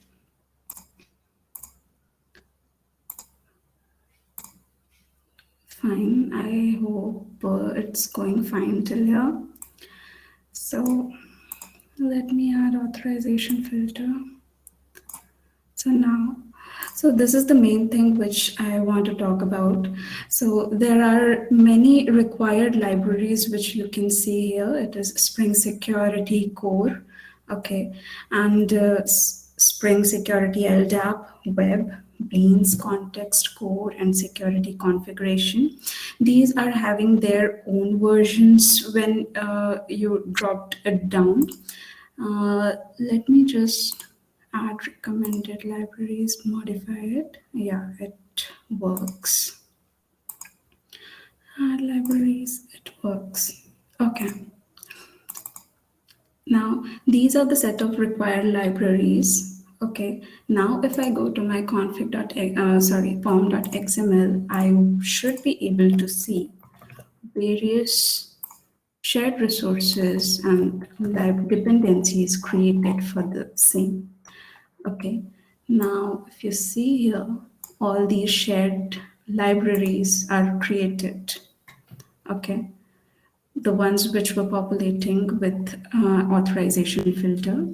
Fine, I hope it's going fine till here. So let me add authorization filter. So this is the main thing which I want to talk about. So there are many required libraries which you can see here. It is Spring Security Core, okay, and Spring Security LDAP, Web, Beans, Context Core, and Security Configuration. These are having their own versions when you dropped it down. Let me just add recommended libraries, modify it. Yeah, it works. Add libraries, it works. Okay. Now, these are the set of required libraries. Okay, now if I go to my pom.xml, I should be able to see various shared resources and dependencies created for the same. Okay, now if you see here, all these shared libraries are created. Okay, the ones which were populating with authorization filter.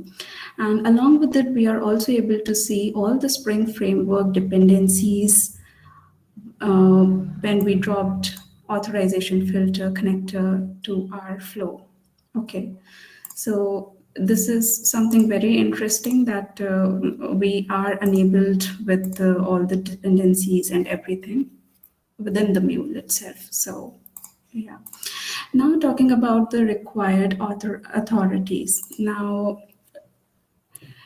And along with it, we are also able to see all the Spring Framework dependencies when we dropped authorization filter connector to our flow. Okay, so this is something very interesting that we are enabled with all the dependencies and everything within the mule itself. So yeah. Now talking about the required authorities. Now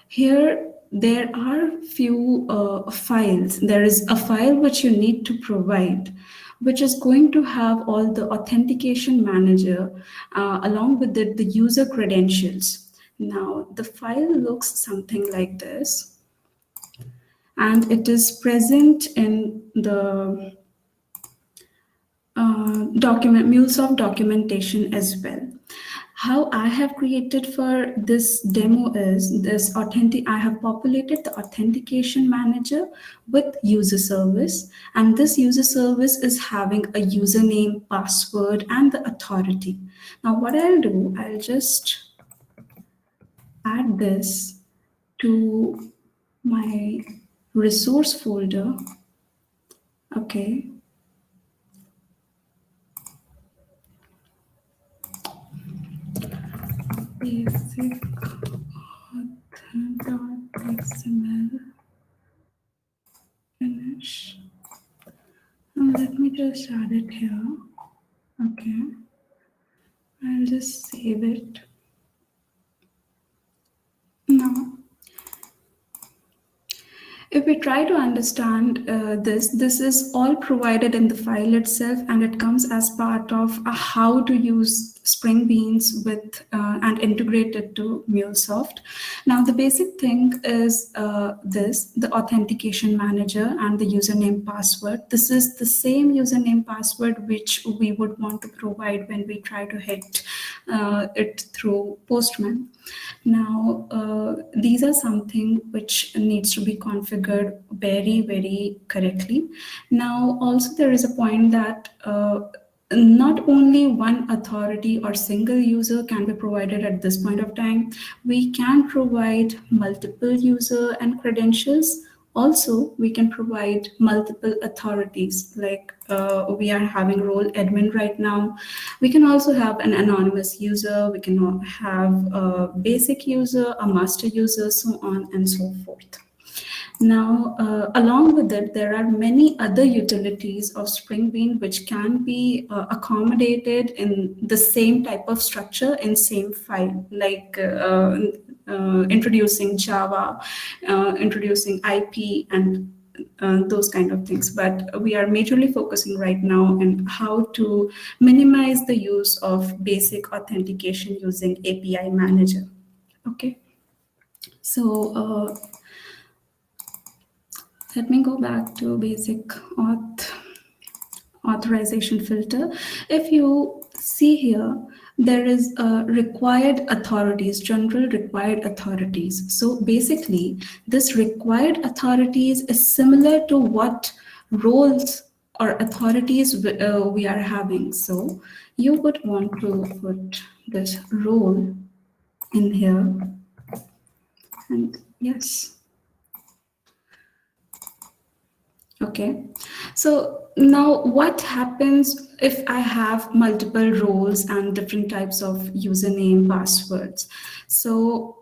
here there are few files. There is a file which you need to provide, which is going to have all the authentication manager along with it, the user credentials. Now the file looks something like this, and it is present in the MuleSoft documentation as well. How I have created for this demo is this I have populated the authentication manager with user service, and this user service is having a username, password, and the authority. Now what I'll do, I'll just add this to my resource folder. Okay. Basic auth.xml finish. Now let me just add it here. Okay, I'll just save it. Now, if we try to understand this is all provided in the file itself, and it comes as part of how to use Spring Beans with and integrate it to MuleSoft. Now, the basic thing is the authentication manager and the username password. This is the same username password which we would want to provide when we try to hit it through Postman. Now, these are something which needs to be configured very, very correctly. Now, also there is a point that not only one authority or single user can be provided at this point of time. We can provide multiple user and credentials. Also, we can provide multiple authorities, like we are having role admin right now. We can also have an anonymous user. We can have a basic user, a master user, so on and so forth. Now, along with it, there are many other utilities of Spring Bean which can be accommodated in the same type of structure in same file, like introducing Java, introducing IP, and those kind of things. But we are majorly focusing right now on how to minimize the use of basic authentication using API Manager. Okay, so let me go back to basic authorization filter. If you see here, there is required authorities, general required authorities. So basically, this required authorities is similar to what roles or authorities we are having. So you would want to put this role in here, and yes. Okay, so now what happens if I have multiple roles and different types of username, passwords? So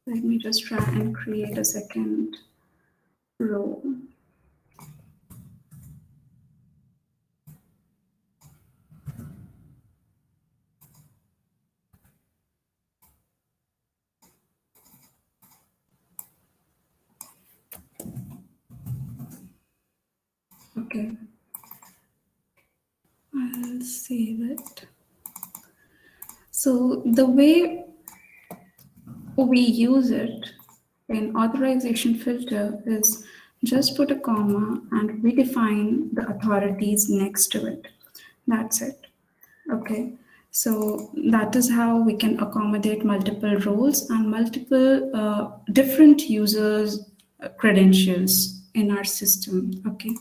let me just try and create a second role. Okay, I'll save it. So the way we use it in authorization filter is just put a comma and we define the authorities next to it. That's it. Okay, so that is how we can accommodate multiple roles and multiple different users' credentials in our system. Okay,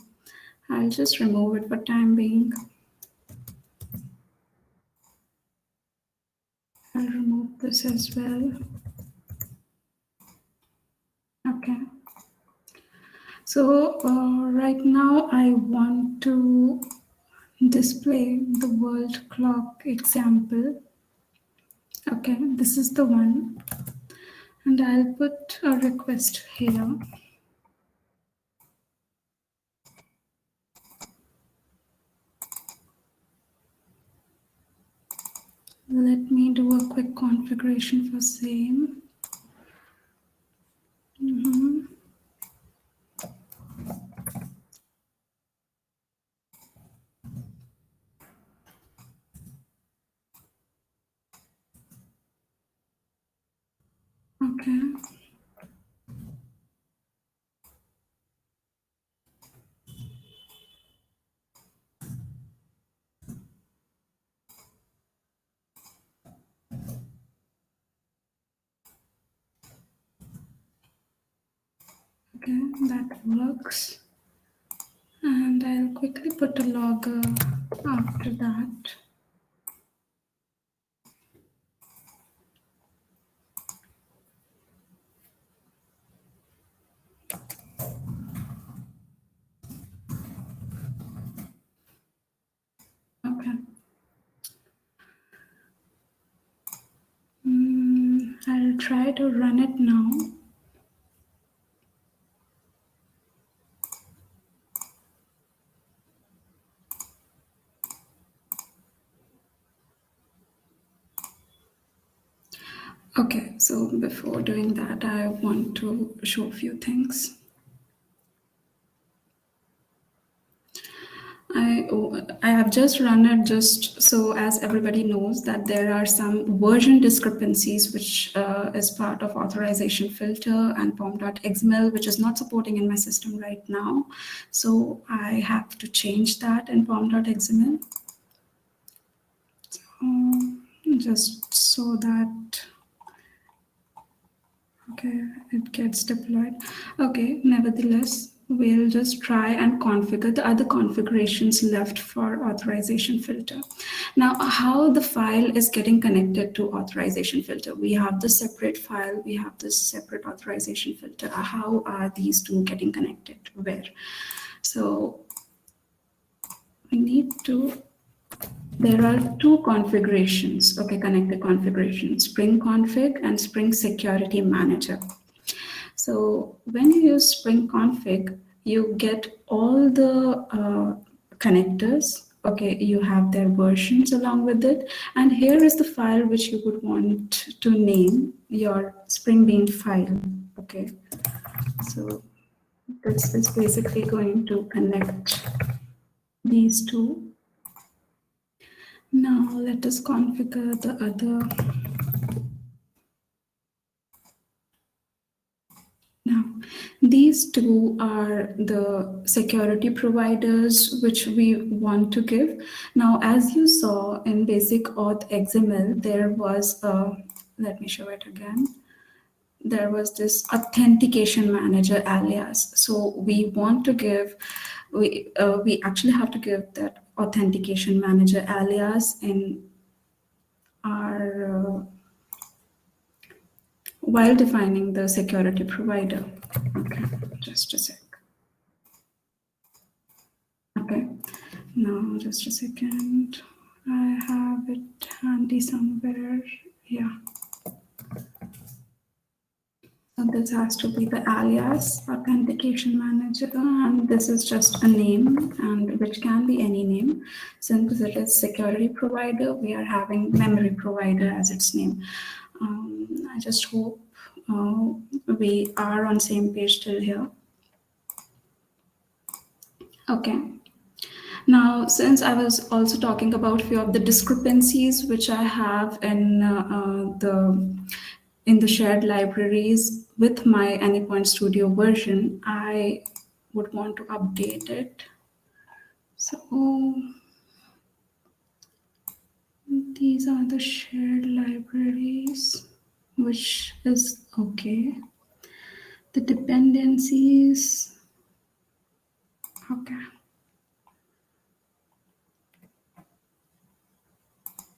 I'll just remove it for time being. I'll remove this as well. Okay. So right now I want to display the world clock example. Okay, this is the one. And I'll put a request here. Let me do a quick configuration for same. Okay. Okay, that works. And I'll quickly put a logger after that. Okay. I'll try to run it now. Okay, so before doing that, I want to show a few things. I have just run it just so as everybody knows that there are some version discrepancies which is part of authorization filter and pom.xml which is not supporting in my system right now. So I have to change that in pom.xml. So just so that okay, it gets deployed. Okay, nevertheless, we'll just try and configure the other configurations left for authorization filter. Now, how the file is getting connected to authorization filter? We have the separate file, we have this separate authorization filter. How are these two getting connected? Where? So we need to there are two configurations, okay, connected configurations, Spring Config and Spring Security Manager. So when you use Spring Config, you get all the connectors, okay, you have their versions along with it. And here is the file which you would want to name your Spring Bean file, okay. So this is basically going to connect these two. Now let us configure the other. Now, these two are the security providers which we want to give. Now, as you saw in basic auth XML, there was a, let me show it again. There was this authentication manager alias. So we want to give, we actually have to give that authentication manager alias in our while defining the security provider. Okay, just a sec. Okay, now just a second. I have it handy somewhere. Yeah. So this has to be the alias authentication manager, and this is just a name, and which can be any name. Since it is security provider, we are having memory provider as its name. I just hope we are on same page till here. Okay. Now, since I was also talking about few of the discrepancies which I have in the shared libraries with my Anypoint Studio version, I would want to update it. So these are the shared libraries, which is okay. The dependencies, okay.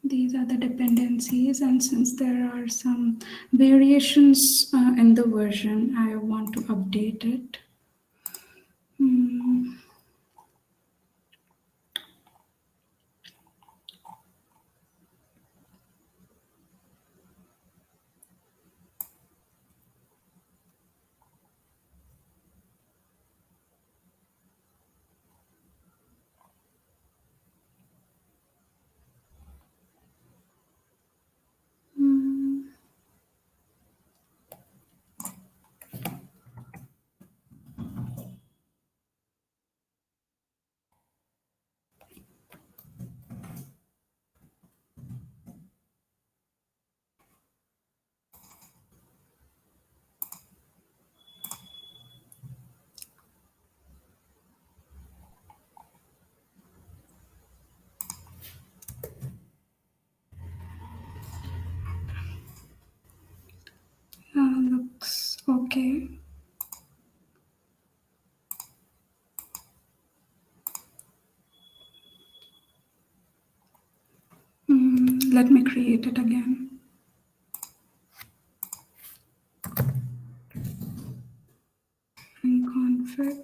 These are the dependencies, and since there are some variations in the version, I want to update it. Hmm. Hmm. Looks okay. Let me create it again. And config.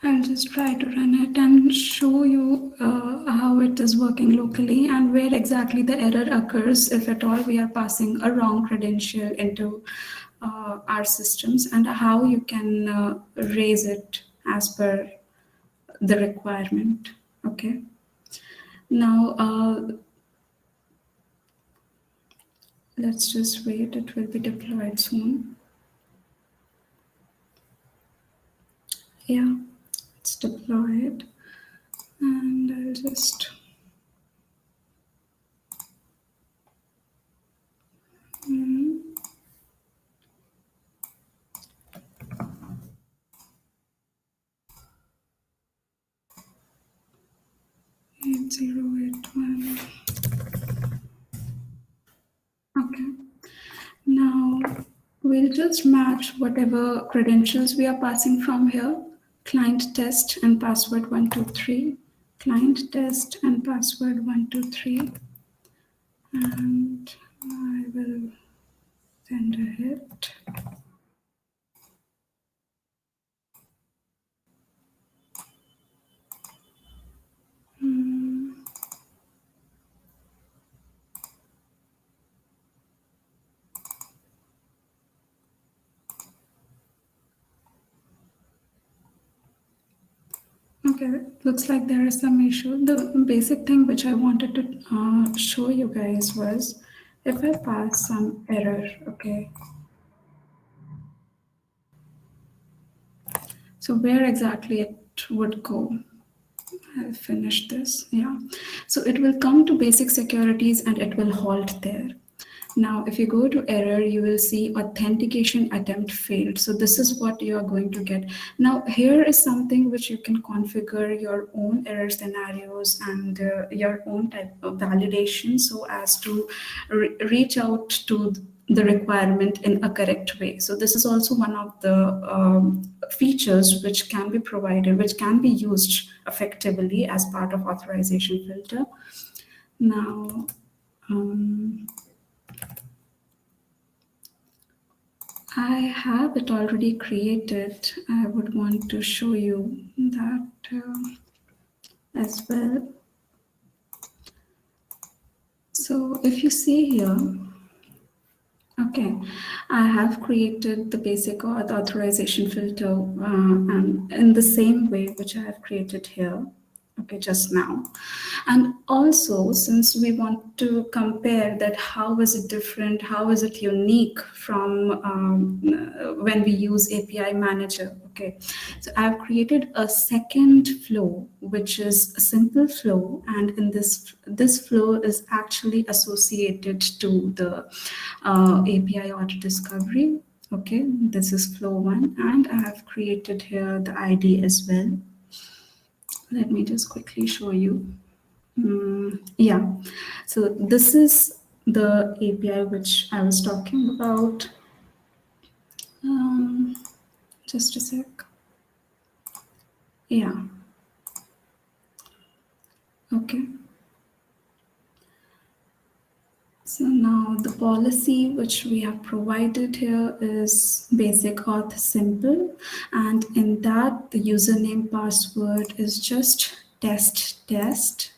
I'll just try to run it and show you how it is working locally and where exactly the error occurs, if at all we are passing a wrong credential into our systems, and how you can raise it as per the requirement. Okay. Now, let's just wait. It will be deployed soon. Yeah, it's deployed. And I'll just... 8081. Okay. Now we'll just match whatever credentials we are passing from here. Client test and password 123. Client test and password 123. And I will send a hit. Okay, looks like there is some issue. The basic thing which I wanted to show you guys was if I pass some error, okay. So where exactly it would go? I'll finish this, yeah. So it will come to basic securities and it will halt there. Now, if you go to error, you will see authentication attempt failed. So this is what you are going to get. Now, here is something which you can configure your own error scenarios and your own type of validation so as to reach out to the requirement in a correct way. So this is also one of the features which can be provided, which can be used effectively as part of authorization filter. Now, I have it already created. I would want to show you that as well. So if you see here, okay, I have created the basic authorization filter and in the same way which I have created here. okay, just now. And also, since we want to compare that, how is it different, how is it unique from when we use API Manager, okay. So I've created a second flow, which is a simple flow, and in this flow is actually associated to the API auto discovery. Okay, this is flow 1, and I have created here the ID as well. Let me just quickly show you. Yeah, so this is the API which I was talking about. Just a sec. Yeah. Okay. So now the policy which we have provided here is basic auth simple, and in that the username password is just test,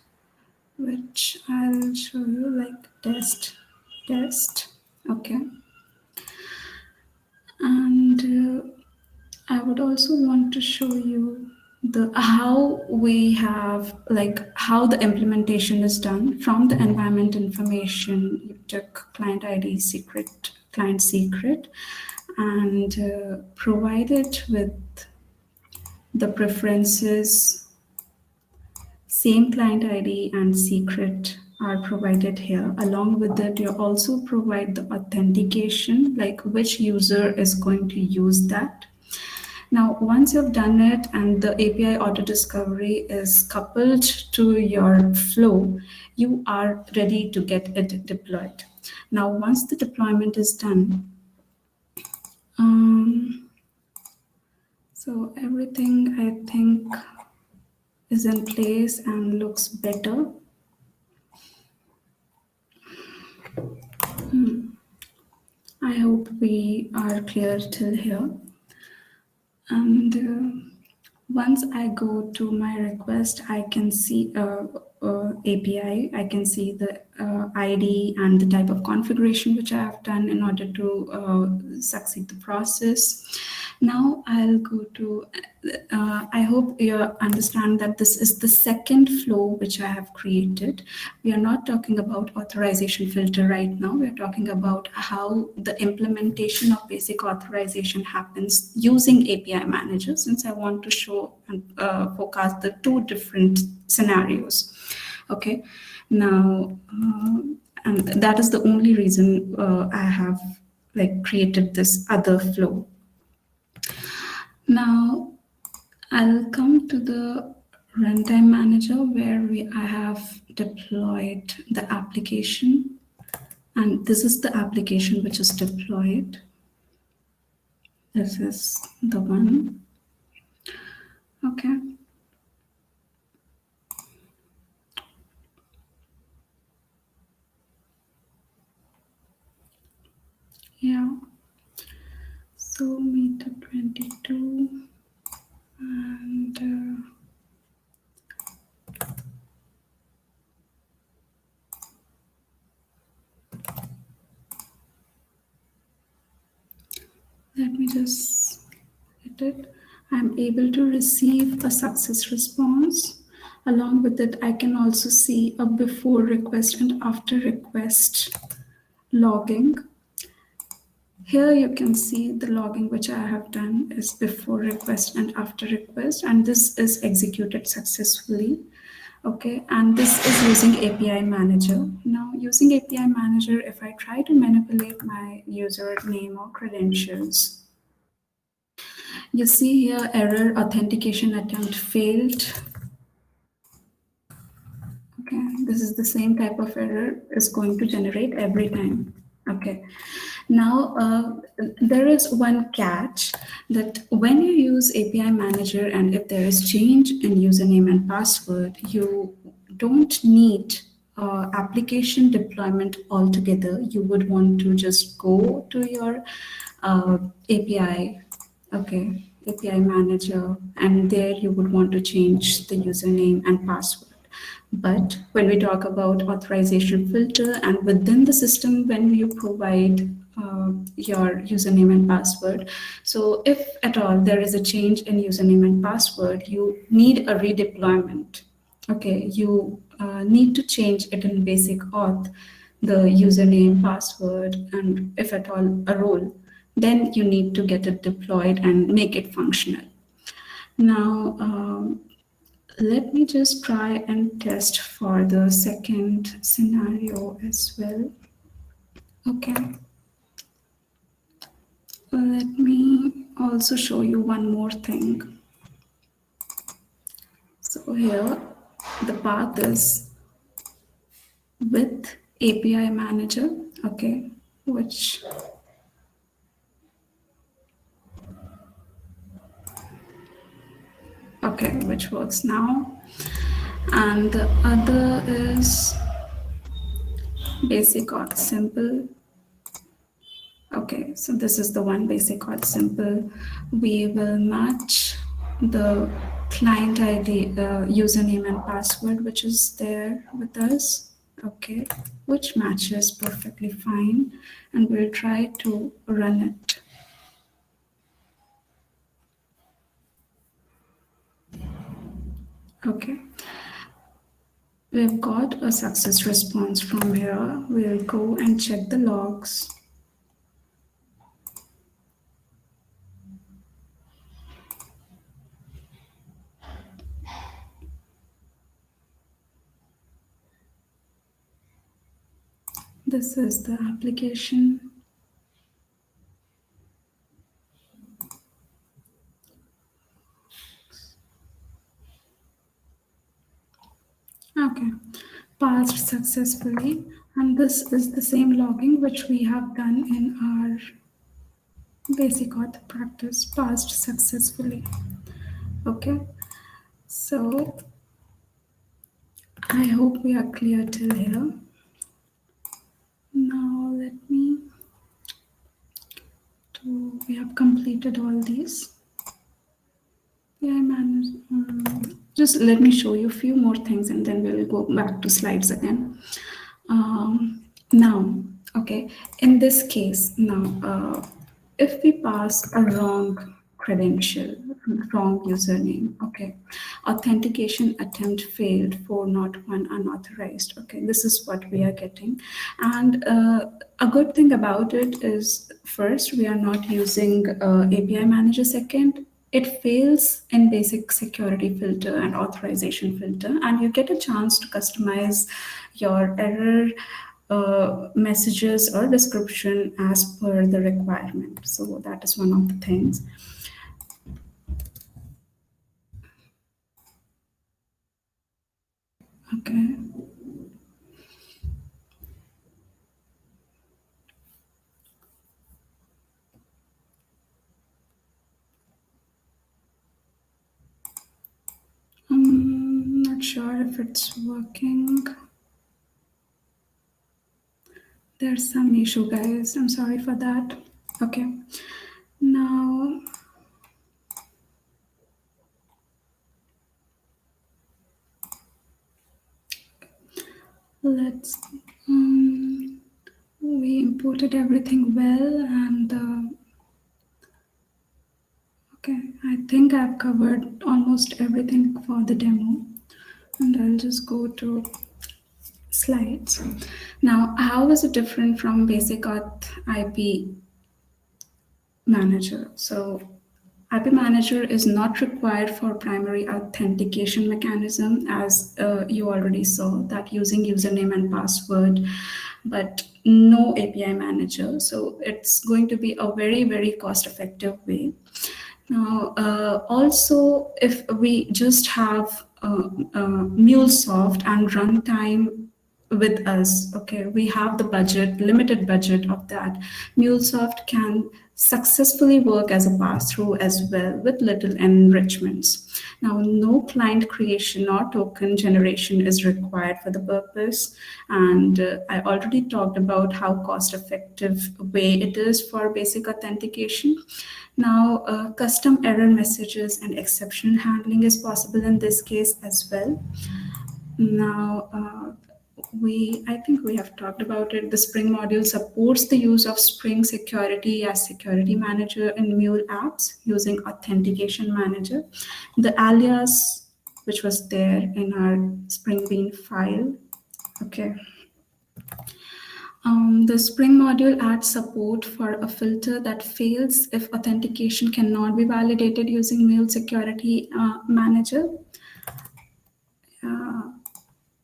which I'll show you like test. Okay. And I would also want to show you how we have, like, how the implementation is done. From the environment information, you took client ID secret, client secret, and provided with the preferences. Same client ID and secret are provided here. Along with that, you also provide the authentication, like which user is going to use that. Now, once you've done it and the API auto discovery is coupled to your flow, you are ready to get it deployed. Now, once the deployment is done, so everything I think is in place and looks better. I hope we are clear till here. And once I go to my request, I can see API, I can see the ID and the type of configuration which I have done in order to succeed the process. Now I'll go to, I hope you understand that this is the second flow which I have created. We are not talking about authorization filter right now. We're talking about how the implementation of basic authorization happens using API Manager, since I want to show and forecast the two different scenarios. Okay, now, and that is the only reason I have created this other flow. Now, I'll come to the runtime manager where I have deployed the application, and this is the application which is deployed. This is the one. Okay. Yeah. So meter 22 and let me just hit it. I'm able to receive a success response. Along with it, I can also see a before request and after request logging. Here you can see the logging which I have done is before request and after request, and this is executed successfully. Okay, and this is using API Manager. Now, using API Manager, if I try to manipulate my username or credentials, you see here error, authentication attempt failed. Okay, this is the same type of error is going to generate every time. Okay, now there is one catch that when you use API Manager and if there is change in username and password, you don't need application deployment altogether. You would want to just go to your API, okay, API Manager, and there you would want to change the username and password. But when we talk about authorization filter and within the system, when you provide your username and password, so if at all there is a change in username and password, you need a redeployment. okay, you need to change it in basic auth, the username, password, and if at all a role, then you need to get it deployed and make it functional. Now, let me just try and test for the second scenario as well. Okay. Let me also show you one more thing. So here, the path is with API manager, okay, which works now. And the other is basic auth simple. Okay, so this is the one, basic auth simple. We will match the client ID, username and password, which is there with us. Okay, which matches perfectly fine, and we'll try to run it. Okay, we've got a success response from here. We'll go and check the logs. This is the application. Okay, passed successfully, and this is the same logging which we have done in our basic auth practice, passed successfully. Okay, so I hope we are clear till here. Now let me do, we have completed all these. Yeah, man, just let me show you a few more things and then we'll go back to slides again. Now, okay, in this case, now, if we pass a wrong credential, wrong username, okay, authentication attempt failed, 401 unauthorized, okay, this is what we are getting. And a good thing about it is, first, we are not using API manager. Second, it fails in basic security filter and authorization filter, and you get a chance to customize your error messages or description as per the requirement. So that is one of the things. Okay. I'm not sure if it's working. There's some issue, guys. I'm sorry for that. Okay. Now, let's, we imported everything well, and okay, I think I've covered almost everything for the demo, and I'll just go to slides. Now, how is it different from basic auth IP manager? So IP manager is not required for primary authentication mechanism, as you already saw, that using username and password, but no API manager. So it's going to be a very, very cost-effective way. Now, also, if we just have MuleSoft and runtime with us, okay, we have the budget, limited budget of that. MuleSoft can successfully work as a pass-through as well with little enrichments. Now, no client creation or token generation is required for the purpose. And I already talked about how cost-effective way it is for basic authentication. Now, custom error messages and exception handling is possible in this case as well. Now, I think we have talked about it. The Spring module supports the use of Spring Security as security manager in Mule apps using authentication manager. The alias which was there in our Spring Bean file. Okay. The Spring module adds support for a filter that fails if authentication cannot be validated using Mule Security Manager.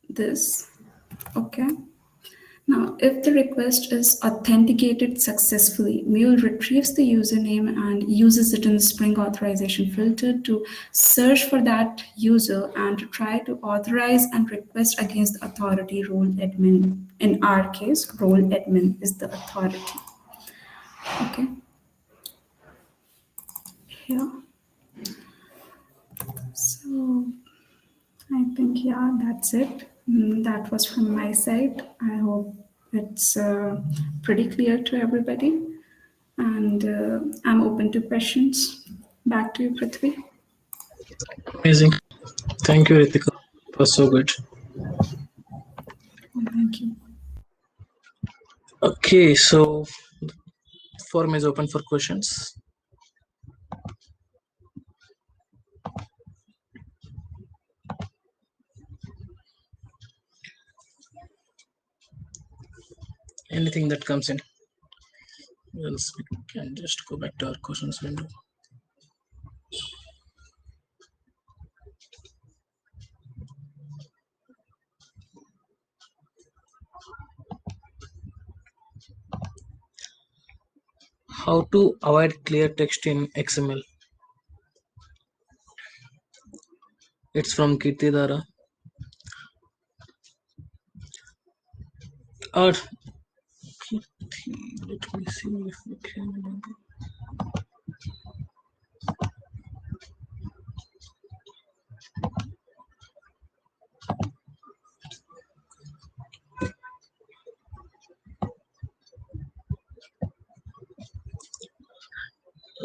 This, okay. Now, if the request is authenticated successfully, Mule retrieves the username and uses it in the Spring authorization filter to search for that user and to try to authorize and request against the authority role admin. In our case, role admin is the authority. Okay. Here. So I think, yeah, that's it. That was from my side. I hope it's pretty clear to everybody. And I'm open to questions. Back to you, Prithvi. Amazing. Thank you, Ritika. It was so good. Thank you. Okay, so forum is open for questions. Anything that comes in. Else we can just go back to our questions window. How to avoid clear text in XML? It's from Kirti Dara. Or let me see if we can.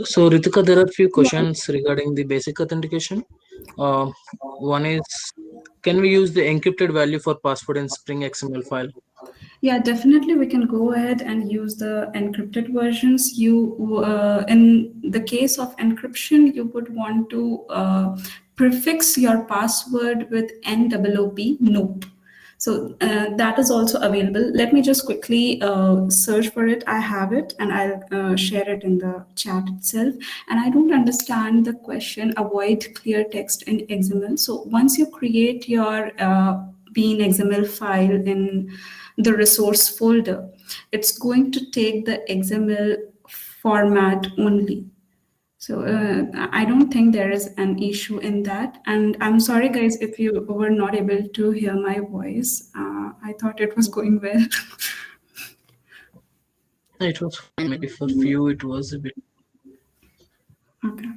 So Ritika, there are few questions regarding the basic authentication. One is, can we use the encrypted value for password in Spring XML file? Yeah, definitely we can go ahead and use the encrypted versions. You, in the case of encryption, you would want to prefix your password with NOOP, nope. So that is also available. Let me just quickly search for it. I have it and I'll share it in the chat itself. And I don't understand the question, avoid clear text in XML. So once you create your Bean XML file in the resource folder, it's going to take the XML format only. So I don't think there is an issue in that. And I'm sorry, guys, if you were not able to hear my voice. I thought it was going well. It was fine. Maybe for few it was a bit. Okay.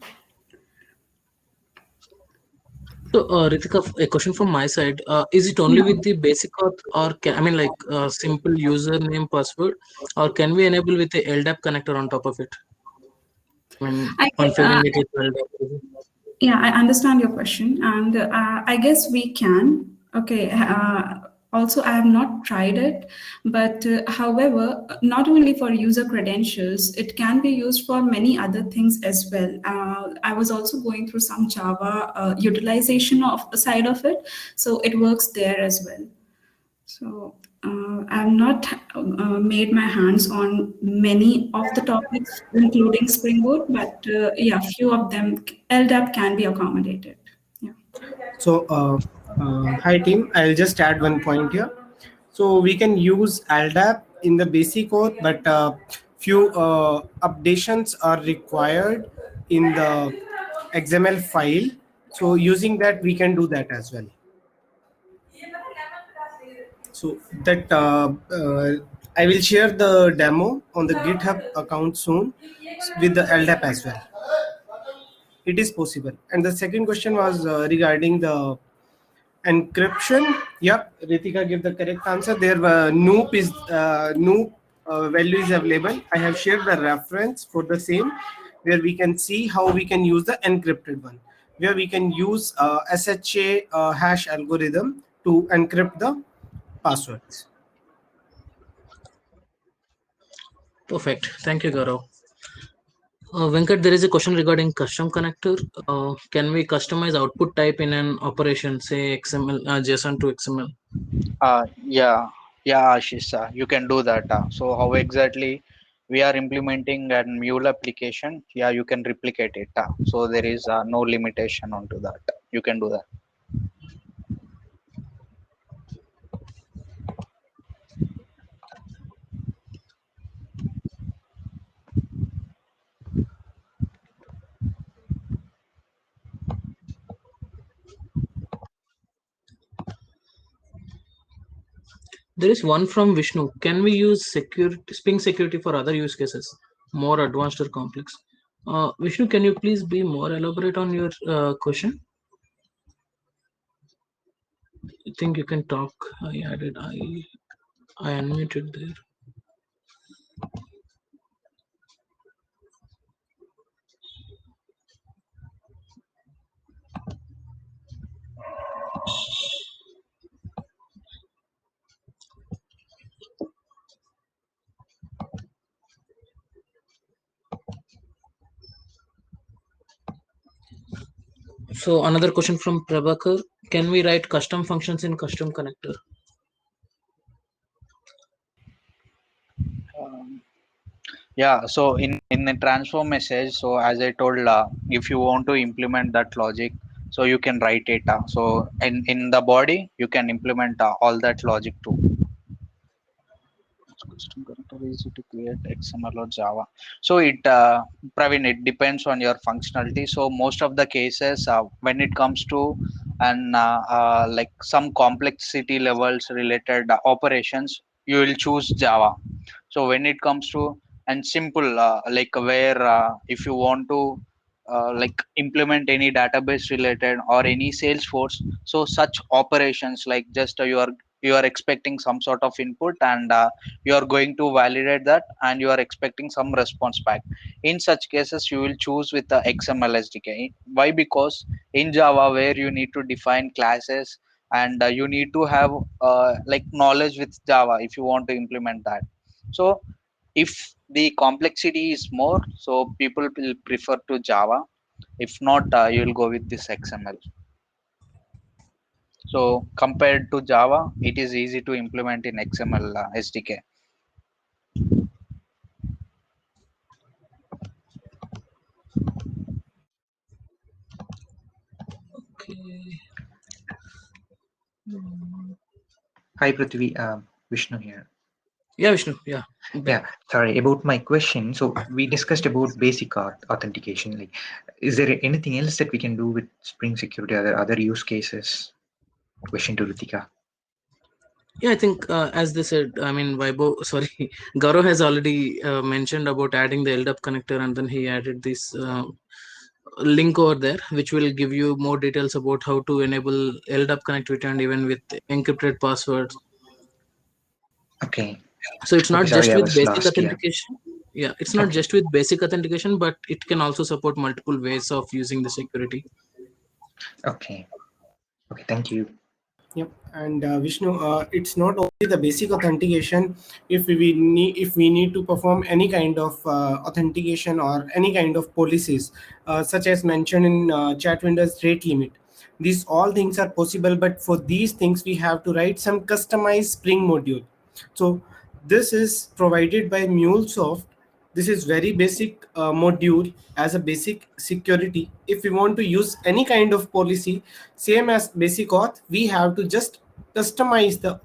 So Ritika, a question from my side. Is it only with the basic auth, or I mean like simple username password, or can we enable with the LDAP connector on top of it? I mean, configuring it with LDAP. Yeah, I understand your question, and I guess we can. Okay. Also, I have not tried it, but however, not only for user credentials, it can be used for many other things as well. I was also going through some Java utilization of the side of it, so it works there as well. So I've not made my hands on many of the topics, including Spring Boot, but yeah, few of them LDAP can be accommodated. Yeah. So, hi team, I'll just add one point here. So we can use LDAP in the basic code, but few updations are required in the XML file. So using that, we can do that as well. So that I will share the demo on the GitHub account soon with the LDAP as well. It is possible. And the second question was regarding the encryption. Yep, Ritika gave the correct answer. There Noop is Noop value is available. I have shared the reference for the same, where we can see how we can use the encrypted one, where we can use SHA hash algorithm to encrypt the passwords. Perfect. Thank you, Gaurav. Venkat, there is a question regarding custom connector. Can we customize output type in an operation, say XML, JSON to XML? Yeah, yeah, Ashish, you can do that. So how exactly we are implementing a Mule application? Yeah, you can replicate it. So there is no limitation onto that. You can do that. There is one from Vishnu. Can we use security, Spring Security for other use cases, more advanced or complex? Vishnu, can you please be more elaborate on your question? I think you can talk. I unmuted there. So another question from Prabhakar. Can we write custom functions in custom connector? Um, Yeah, so in the transform message, so as I told, if you want to implement that logic, so you can write it. So in the body, you can implement all that logic too. Custom character easy to create XML or Java. So Praveen, it depends on your functionality. So most of the cases, when it comes to and like some complexity levels related operations, you will choose Java. So when it comes to and simple like where if you want to like implement any database related or any Salesforce, so such operations like just you are expecting some sort of input and you are going to validate that and you are expecting some response back. In such cases you will choose with the XML SDK. Why? Because in Java where you need to define classes and you need to have like knowledge with Java if you want to implement that. So if the complexity is more, so people will prefer to Java. If not, you will go with this XML. So compared to Java, it is easy to implement in XML SDK. Okay. Hi, Prithvi. Vishnu here. Yeah, Vishnu. Yeah. Yeah, sorry about my question. So we discussed about basic authentication. Like, is there anything else that we can do with Spring Security? Other use cases? Question to Ritika. Yeah, I think as they said, I mean, sorry, Gaurav has already mentioned about adding the LDAP connector, and then he added this link over there, which will give you more details about how to enable LDAP connectivity and even with encrypted passwords. Okay. So it's Okay, not sorry, just I with was basic lost here. authentication. Yeah, it's not Okay. just with basic authentication, but it can also support multiple ways of using the security. Okay. Okay, thank you. Yep, and Vishnu, it's not only the basic authentication. If we need to perform any kind of authentication or any kind of policies, such as mentioned in chat windows rate limit, these all things are possible. But for these things, we have to write some customized Spring module. So this is provided by MuleSoft. This is very basic module as a basic security. If we want to use any kind of policy, same as basic auth, we have to just customize the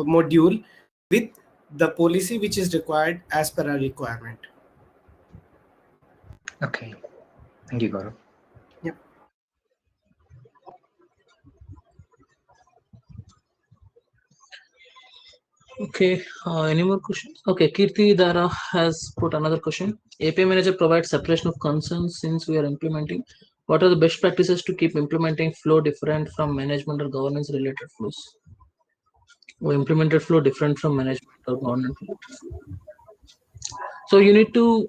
module with the policy which is required as per our requirement. Okay. Thank you, Gaurav. Yep. Okay, any more questions? Okay, Kirti Dara has put another question. API manager provides separation of concerns since we are implementing. What are the best practices to keep implementing flow different from management or governance related flows? Or implemented flow different from management or governance related flow. So you need to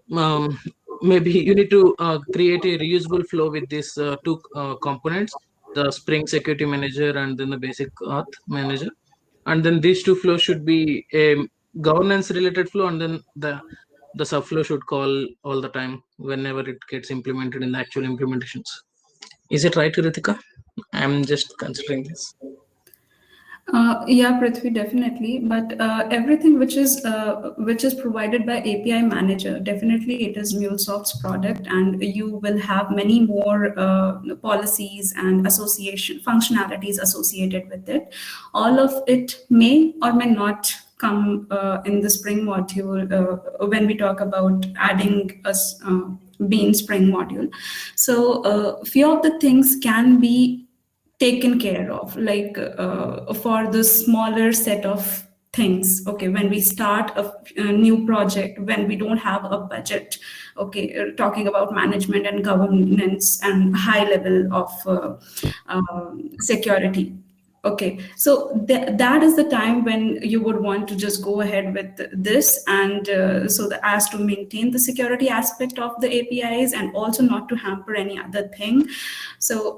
maybe you need to create a reusable flow with these two components, the Spring Security Manager and then the basic auth manager. And then these two flows should be a governance related flow and then the the subflow should call all the time whenever it gets implemented in the actual implementations. Is it right, Ritika? I'm just considering this. Yeah, Prithvi, definitely. But everything which is provided by API Manager, definitely it is MuleSoft's product, and you will have many more policies and association functionalities associated with it. All of it may or may not come in the Spring module when we talk about adding a Bean Spring module. So few of the things can be taken care of, like for the smaller set of things. Okay, when we start a new project, when we don't have a budget, okay, talking about management and governance and high level of security. Okay, so that is the time when you would want to just go ahead with this, and so as to maintain the security aspect of the APIs and also not to hamper any other thing. So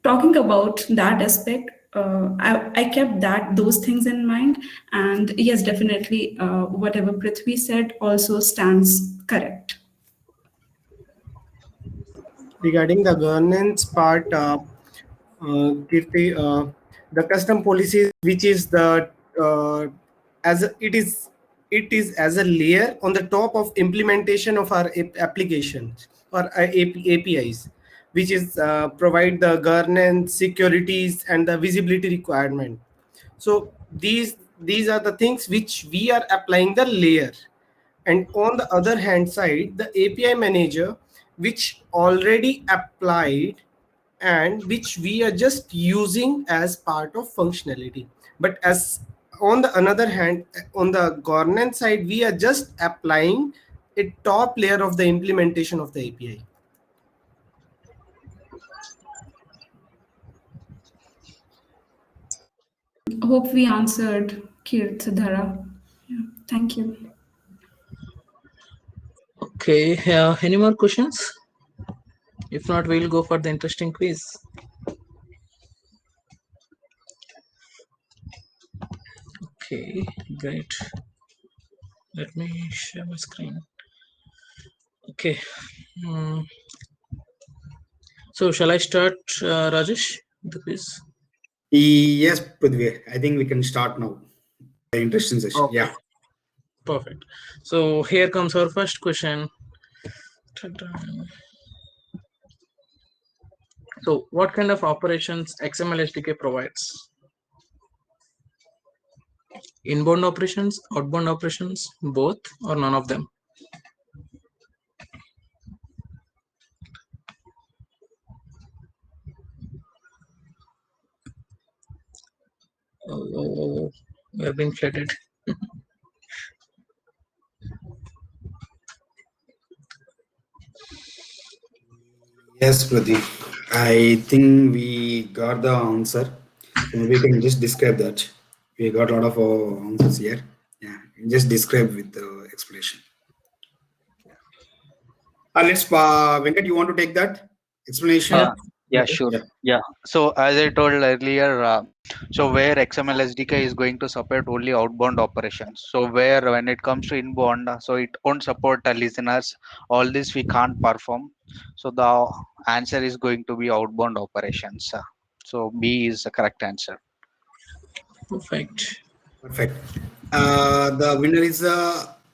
talking about that aspect, I kept those things in mind, and yes, definitely, whatever Prithvi said also stands correct. Regarding the governance part, Kirti, the custom policies, which is the as a, it is as a layer on the top of implementation of our applications or APIs, which is provide the governance, securities, and the visibility requirement. So these are the things which we are applying the layer. And on the other hand side, the API manager, which already applied and which we are just using as part of functionality. But as on the another hand, on the governance side, we are just applying a top layer of the implementation of the API. Hope we answered, Kirtadhara. Yeah, thank you. Okay, any more questions? If not, we'll go for the interesting quiz. Okay, great. Let me share my screen. Okay. So shall I start, Rajesh, the quiz? Yes, Prithvi. I think we can start now. The interesting session. Okay. Yeah. Perfect. So here comes our first question. Ta-da. So what kind of operations XML SDK provides? Inbound operations, outbound operations, both, or none of them? Oh, we are being flooded. Yes, Pradeep. I think we got the answer. So maybe we can just describe that. We got a lot of answers here. Yeah, just describe with the explanation. Let's, Venkat, you want to take that explanation? Uh, yeah, Okay. sure. Yeah. Yeah. So as I told earlier, so where XML SDK is going to support only outbound operations. So where when it comes to inbound, so it won't support listeners. All this we can't perform. So the answer is going to be outbound operations. So B is the correct answer. Perfect. Perfect. The winner is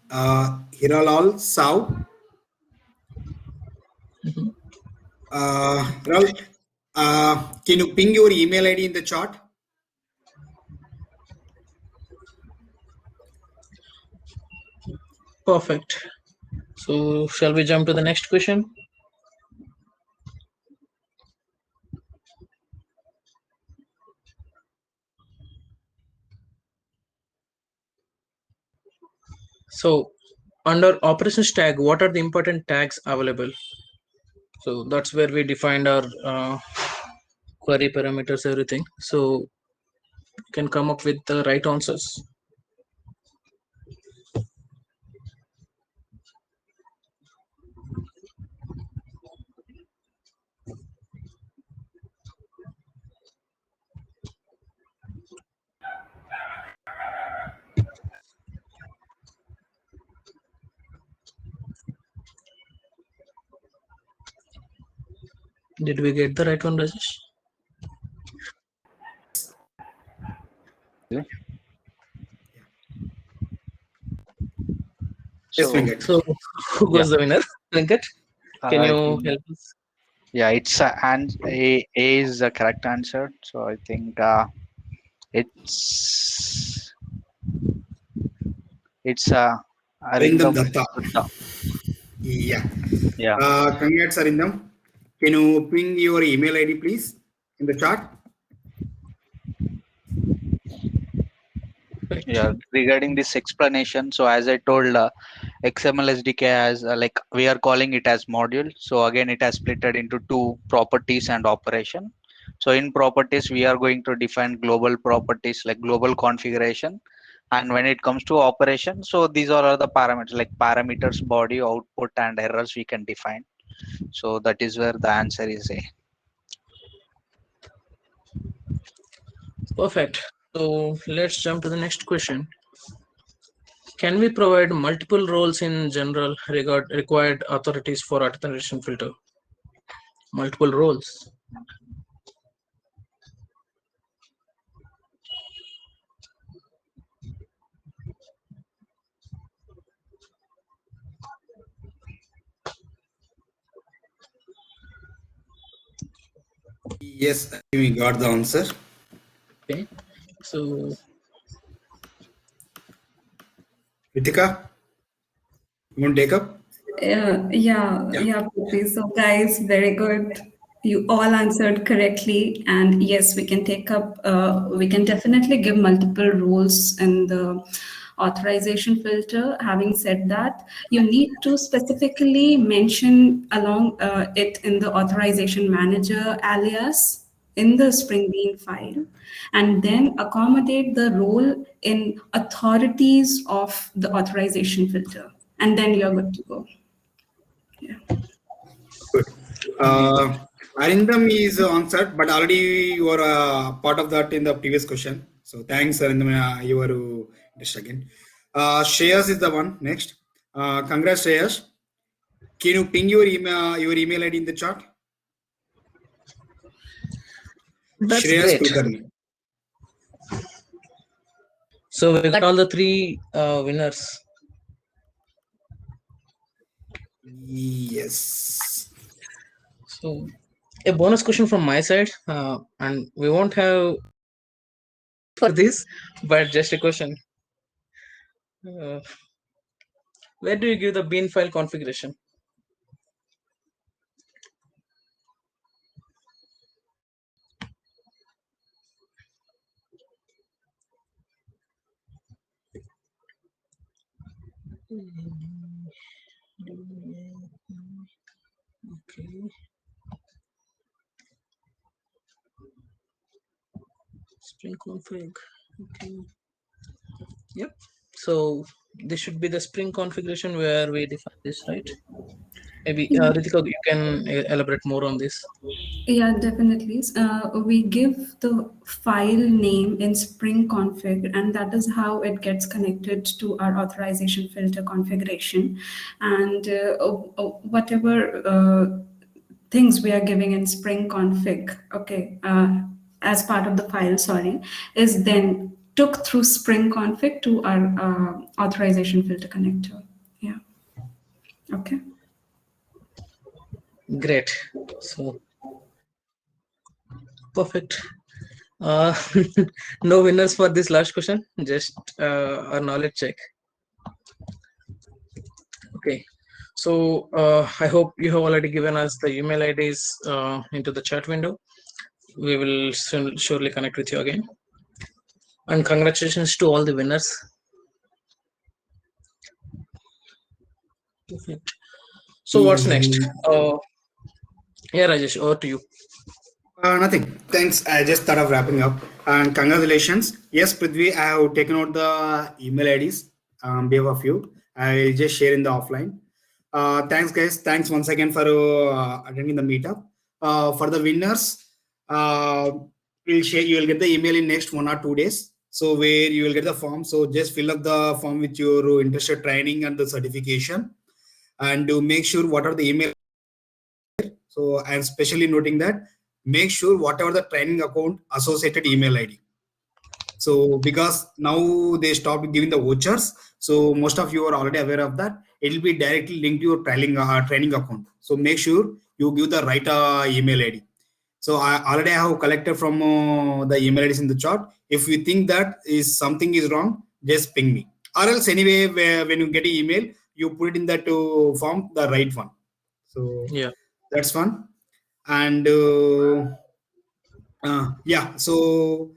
Hiralal Sao. Mhm. Hiral, can you ping your email ID in the chat? Perfect. So shall we jump to the next question? So under operations tag, what are the important tags available? So that's where we defined our query parameters, everything. So you can come up with the right answers. Did we get the right one, Rajesh? Yes, So Venkat. So who goes the winner? Venkat, can I you think, help us? yeah, it's and A is the correct answer. So I think it's it's Arindam Arindam Datta. Gupta. Yeah. Yeah, Congrats, Arindam. Can you ping your email ID, please, in the chat? yeah. Regarding this explanation, so as I told, XML SDK has like we are calling it as module. So again, it has split it into two: properties and operation. So in properties, we are going to define global properties like global configuration. And when it comes to operation, so these are the parameters like parameters, body, output, and errors we can define. So that is where the answer is A. Perfect. So let's jump to the next question. Can we provide multiple roles in general required authorities for authentication filter? Multiple roles. Yes, we got the answer. Okay. So Ritika, you want to take up? Yeah, Prithvi. So, guys, very good. You all answered correctly, and yes, we can take up. We can definitely give multiple roles in the authorization filter. Having said that, you need to specifically mention along it in the authorization manager alias in the Spring Bean file, and then accommodate the role in authorities of the authorization filter, and then you're good to go. Good. Arindam is answered, but already you are part of that in the previous question. So thanks, Arindam. You are just again. Shreyas is the one next. Congrats, Shreyas. Can you ping your email ID in the chat? that's Shreyas great. Kulkarni. So we got all the three winners. Yes. So a bonus question from my side, and we won't have for this, but just a question. Where do you give the bean file configuration? Okay. Spring config. Okay. Yep. So this should be the Spring configuration where we define this, right? Maybe Ritika, you can elaborate more on this. Yeah, definitely. We give the file name in Spring config, and that is how it gets connected to our authorization filter configuration. And whatever things we are giving in Spring config, okay, as part of the file, sorry, is then took through Spring config to our authorization filter connector. Yeah. Okay. Great. So perfect. Uh, no winners for this last question. Just a knowledge check. Okay. So I hope you have already given us the email IDs into the chat window. We will surely connect with you again. And congratulations to all the winners. Perfect. So what's next? Yeah, Rajesh, over to you. Nothing. Thanks. I just thought of wrapping up. And congratulations. Yes, Prithvi, I have taken out the email IDs. Behalf of you. I will just share in the offline. Thanks, guys. Thanks once again for attending the meetup. For the winners, we'll share. You will get the email in next 1 or 2 days. So where you will get the form. So just fill up the form with your interested training and the certification, and to make sure what are the email. So I'm specially noting that make sure whatever the training account associated email ID. So because now they stopped giving the vouchers, so most of you are already aware of that. It will be directly linked to your training account. So make sure you give the right email ID. So I already have collected from the email IDs in the chart. If you think that is something is wrong, just ping me. Or else anyway, when you get an email, you put it in that form, the right one. So Yeah. that's fun. And yeah, so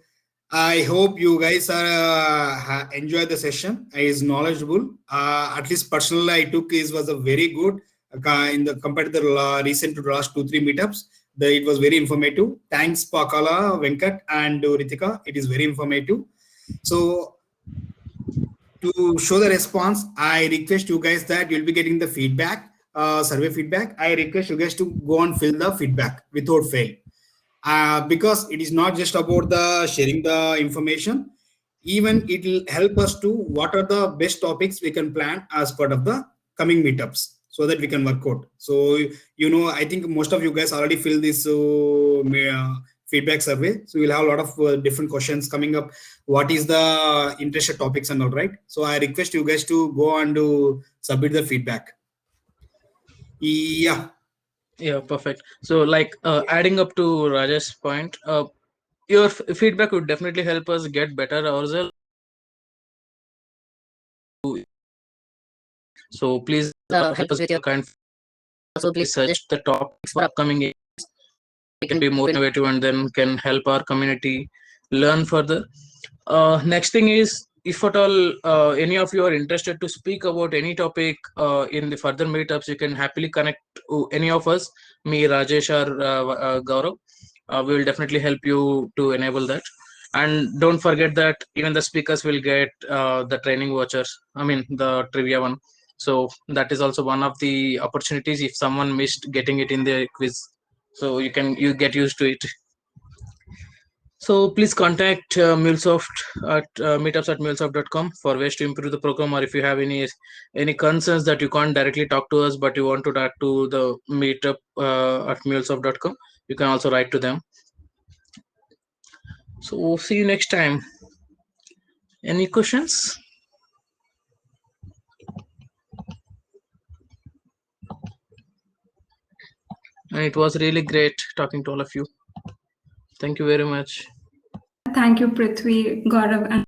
I hope you guys are enjoyed the session. Is knowledgeable. At least personally, I took was a very good in the compared to the recent to the last 2-3 meetups. It was very informative. Thanks, Pakala, Venkat, and Ritika. It is very informative. So to show the response, I request you guys that you'll be getting the feedback, survey feedback. I request you guys to go and fill the feedback without fail. Because it is not just about the sharing the information, even it will help us to what are the best topics we can plan as part of the coming meetups so that we can work out. So I think most of you guys already filled this feedback survey, so we'll have a lot of different questions coming up. What is the interested topics and all, right? So I request you guys to go and submit the feedback. Yeah, Perfect. So like adding up to Rajesh's point, your feedback would definitely help us get better ourselves. So please help us with your kind. Also, please suggest the topics for upcoming years. We can be more innovative and then can help our community learn further. Next thing is, if at all any of you are interested to speak about any topic in the further meetups, you can happily connect to any of us, me, Rajesh, or Gaurav. We will definitely help you to enable that. And don't forget that even the speakers will get the training vouchers. I mean, the trivia one. So that is also one of the opportunities if someone missed getting it in the quiz. So you get used to it. So please contact MuleSoft at meetups@mulesoft.com for ways to improve the program, or if you have any concerns that you can't directly talk to us but you want to talk to the meetup at mulesoft.com, you can also write to them. So see you next time. Any questions? And it was really great talking to all of you. Thank you very much. Thank you, Prithvi, Gaurav, and